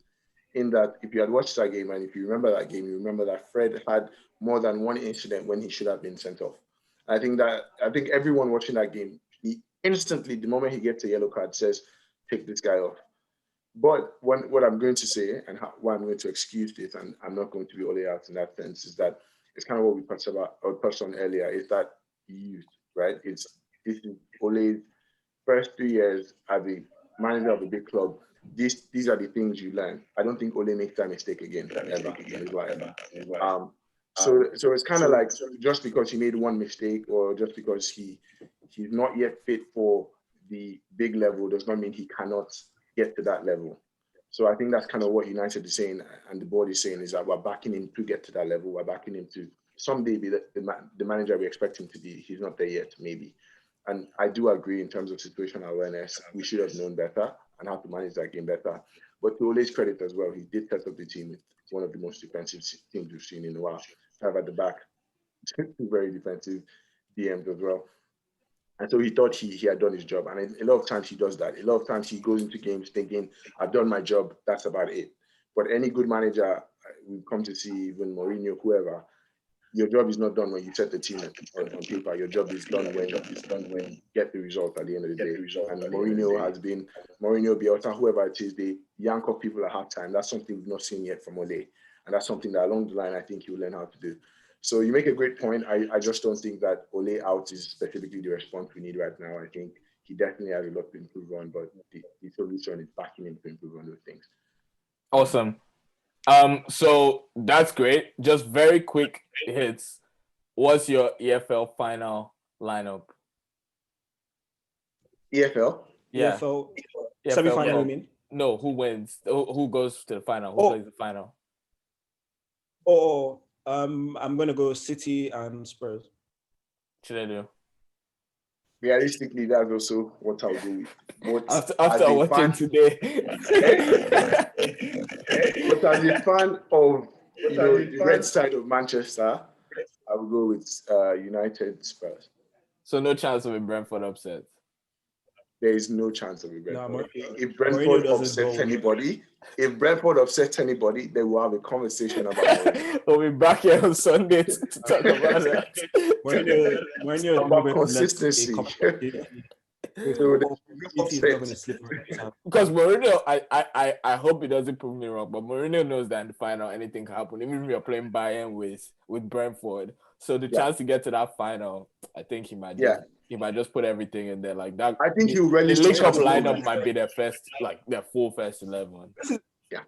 in that if you had watched that game and if you remember that game, you remember that Fred had more than one incident when he should have been sent off. I think everyone watching that game, he instantly, the moment he gets a yellow card, says, take this guy off. But what I'm going to say and why I'm going to excuse this, and I'm not going to be all out in that sense, is that it's kind of what we touched on earlier, is that youth, right? This is Ole's first 3 years as a manager of a big club. These are the things you learn. I don't think Ole makes that mistake again, ever. So it's kind of like, just because he made one mistake or just because he's not yet fit for the big level does not mean he cannot get to that level. So I think that's kind of what United is saying and the board is saying, is that we're backing him to get to that level. We're backing him to someday be the manager we expect him to be. He's not there yet, maybe. And I do agree in terms of situational awareness, we should have known better and how to manage that game better. But to Ole's credit as well, he did set up the team with one of the most defensive teams we've seen in a while. Have at the back, two very defensive DMs as well. And so he thought he had done his job. And a lot of times he does that. A lot of times he goes into games thinking, I've done my job, that's about it. But any good manager, we come to see even Mourinho, whoever, your job is not done when you set the team on paper. Your job is done when you get the result at the end of the day. And Mourinho, Bielsa, whoever it is, they yank off people at halftime. That's something we've not seen yet from Ole. And that's something that along the line, I think he'll learn how to do. So you make a great point. I just don't think that Ole out is specifically the response we need right now. I think he definitely has a lot to improve on, but the solution is backing him to improve on those things. Awesome. So that's great. Just very quick hits. What's your EFL final lineup? EFL? Yeah. EFL semi-final, you mean? No, who wins? Who goes to the final? Who plays the final? I'm gonna go City and Spurs. Should I do? Realistically, that's also what I'll do. After watching today. But as a fan of the red side of Manchester, I will go with United Spurs. So no chance of a Brentford upset. there is no chance of it. No, If Brentford upset anybody, then we'll have a conversation about Mourinho. We'll be back here on Sunday to talk about that. Mourinho about consistency. Because Mourinho, I hope he doesn't prove me wrong, but Mourinho knows that in the final anything can happen. Even if you're playing Bayern with Brentford, so the chance to get to that final, I think he might just put everything in there like that. I think he'll relish the link-up lineup might be their full first 11.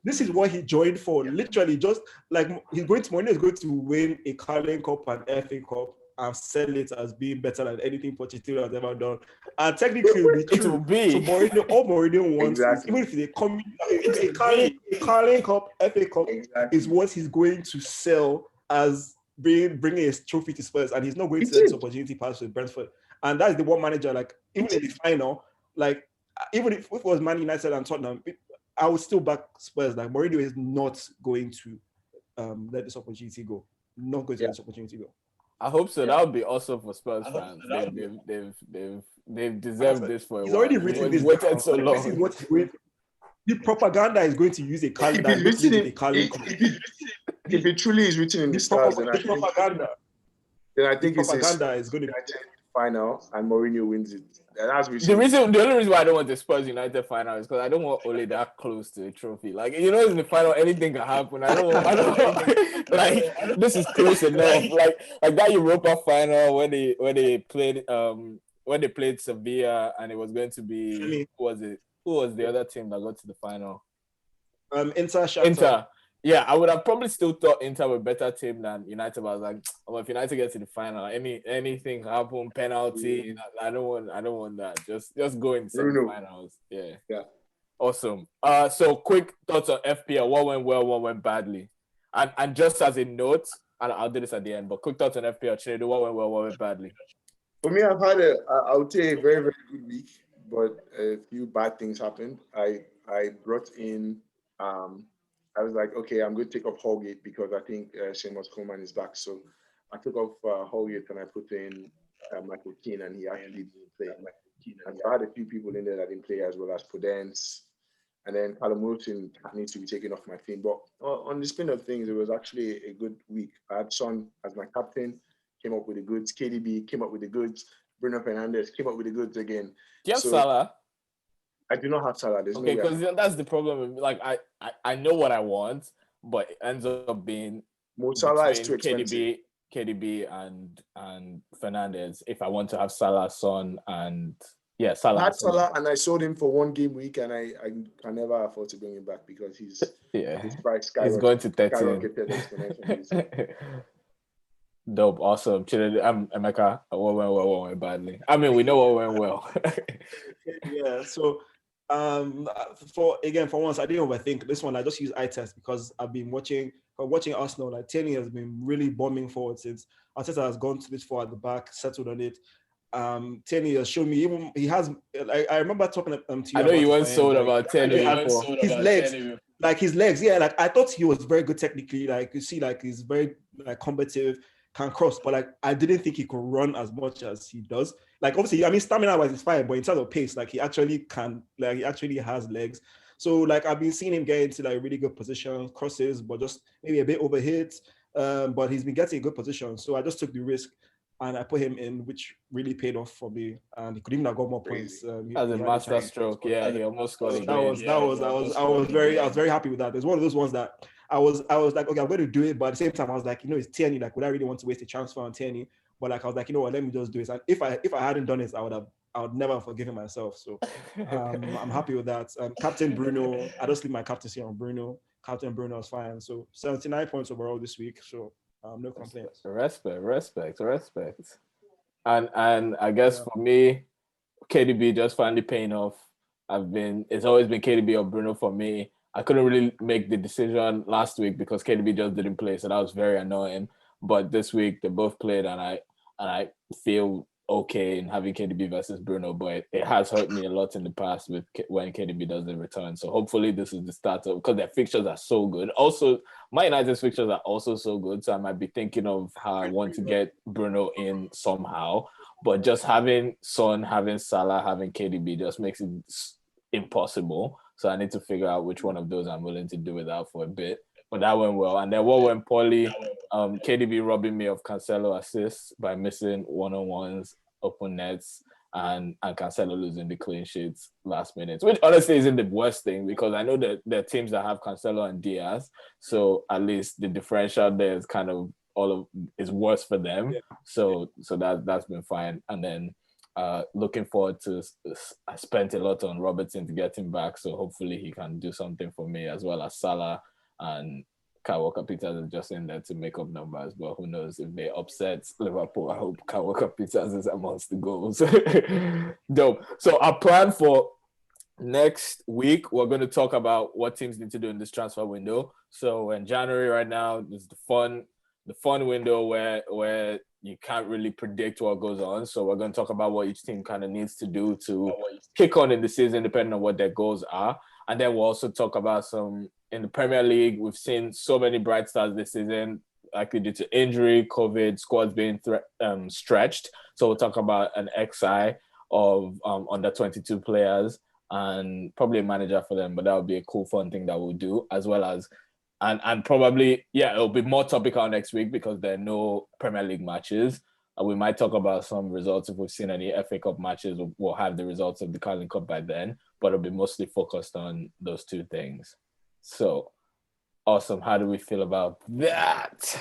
This is what he joined for. Literally, just like Mourinho is going to win a Carling Cup and FA Cup and sell it as being better than anything Pochettino has ever done. And technically, it will be. So all Mourinho wants is, even if they come a Carling Cup, FA Cup is what he's going to sell as bringing a trophy to Spurs, and he's not going to let this opportunity pass with Brentford. And that's the one manager, like, even in the final, like, even if it was Man United and Tottenham, I would still back Spurs. Like, Mourinho is not going to let this opportunity go. Not going to let this opportunity go. I hope so. That would be awesome for Spurs fans. They've deserved this for a while. He's already written this. Waited so long. This is what he's going to. The propaganda is going to use a Carling. If it truly is written in the stars, then I think propaganda is going to be final and Mourinho wins it. The only reason why I don't want the Spurs United final is because I don't want Ole that close to a trophy. Like, in the final, anything can happen. I don't want like, this is close enough. Like that Europa final when they played Sevilla, and it was going to be who was the other team that got to the final? Inter. Yeah, I would have probably still thought Inter were a better team than United. But I was like, if United gets to the final, anything happen, penalty, I don't want that. Just go in semi-finals. Yeah. Awesome. So quick thoughts on FPL. What went well, what went badly? And just as a note, and I'll do this at the end, but quick thoughts on FPL. Chinedu, what went well, what went badly? For me, I've had I would say a very, very good week, but a few bad things happened. I brought in I was like, okay, I'm going to take off Holgate because I think Seamus Coleman is back. So I took off Holgate and I put in Michael Keane, and he actually didn't play. And I had a few people in there that didn't play, as well as Podence. And then Callum Wilson needs to be taken off my team. But on the spin of things, it was actually a good week. I had Son as my captain, came up with the goods. KDB came up with the goods. Bruno Fernandes came up with the goods again. Do you have Salah? I do not have Salah. Okay, because that's the problem. Like, I know what I want, but it ends up being Mo Salah is too expensive. KDB and Fernandes. If I want to have Salah, Son, and Salah. I had Salah and I sold him for 1 game week, and I can never afford to bring him back because his price skyrocketed. He's going to 13. Dope, awesome. Emeka, what went well, what went badly? I mean, we know what went well. So for once, I didn't overthink this one. I just use eye test because I've been watching Arsenal. Like, Tierney has been really bombing forward since Arteta has gone to this far at the back, settled on it. Tierney has shown me, even he has. I remember talking to you. I know you weren't sold about Tierney. His legs. Yeah, like, I thought he was very good technically. Like, you see, like, he's very combative, can cross, but like, I didn't think he could run as much as he does. Like, obviously, I mean, stamina wise is fine, but in terms of pace, like, he actually can, like, he actually has legs. So, like, I've been seeing him get into like really good positions, crosses, but just maybe a bit overhit. But he's been getting a good position. So I just took the risk and I put him in, which really paid off for me. And he could even have got more points. As a master stroke, he almost scored again. I was very happy with that. It's one of those ones that I was like, okay, I'm going to do it, but at the same time, I was like, it's Tierney. Like, would I really want to waste a transfer on Tierney? But like, I was like, you know what, let me just do it. And if I hadn't done it, I would never have forgiven myself. So I'm happy with that. Captain Bruno, I just leave my captaincy on Bruno. Captain Bruno is fine. So 79 points overall this week. So no complaints. Respect. And I guess for me, KDB just finally paying off. It's always been KDB or Bruno for me. I couldn't really make the decision last week because KDB just didn't play, so that was very annoying. But this week they both played, and I feel okay in having KDB versus Bruno, but it has hurt me a lot in the past with when KDB doesn't return. So hopefully this is the start of, because their fixtures are so good. Also, my United's fixtures are also so good, so I might be thinking of how I want to get Bruno in somehow. But just having Son, having Salah, having KDB just makes it impossible. So I need to figure out which one of those I'm willing to do without for a bit. But that went well. And then what went poorly, KDB robbing me of Cancelo assists by missing one-on-ones, open nets, and Cancelo losing the clean sheets last minute, which honestly isn't the worst thing because I know that there are teams that have Cancelo and Diaz. So at least the differential there is kind of is worse for them. Yeah. So that's been fine. And then looking forward to, I spent a lot on Robertson to get him back. So hopefully he can do something for me, as well as Salah and Kyle Walker-Peters is just in there to make up numbers. But who knows if they upset Liverpool? I hope Kyle Walker-Peters is amongst the goals. Dope. So our plan for next week, we're going to talk about what teams need to do in this transfer window. So in January right now, there's the fun window where you can't really predict what goes on. So we're going to talk about what each team kind of needs to do to kick on in the season, depending on what their goals are. And then we'll also talk about some in the Premier League. We've seen so many bright stars this season, likely due to injury, COVID, squads being stretched. So we'll talk about an XI of under 22 players and probably a manager for them. But that would be a cool, fun thing that we'll do, as well as and probably, it'll be more topical next week because there are no Premier League matches. We might talk about some results if we've seen any FA Cup matches. We'll have the results of the Carling Cup by then, but it'll be mostly focused on those two things. So, awesome. How do we feel about that?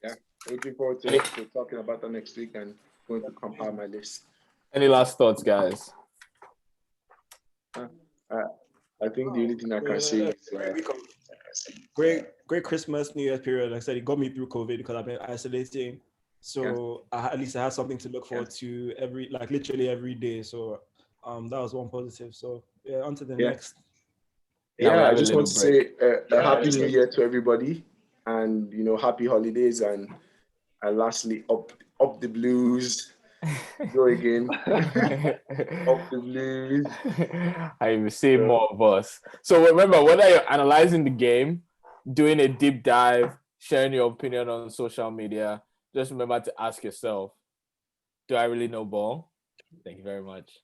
Yeah, looking forward to talking about that next week and going to compile my list. Any last thoughts, guys? I think the only thing I can say is great Christmas, New Year's period. Like I said, it got me through COVID because I've been isolating. So at least I had something to look forward to literally every day. So that was one positive. So on to the next. I just want to say a happy New Year to everybody, and happy holidays, and lastly up the blues. Go again. Up the blues. I will see more of us. So remember, whether you're analyzing the game, doing a deep dive, sharing your opinion on social media, just remember to ask yourself, do I really know ball? Thank you very much.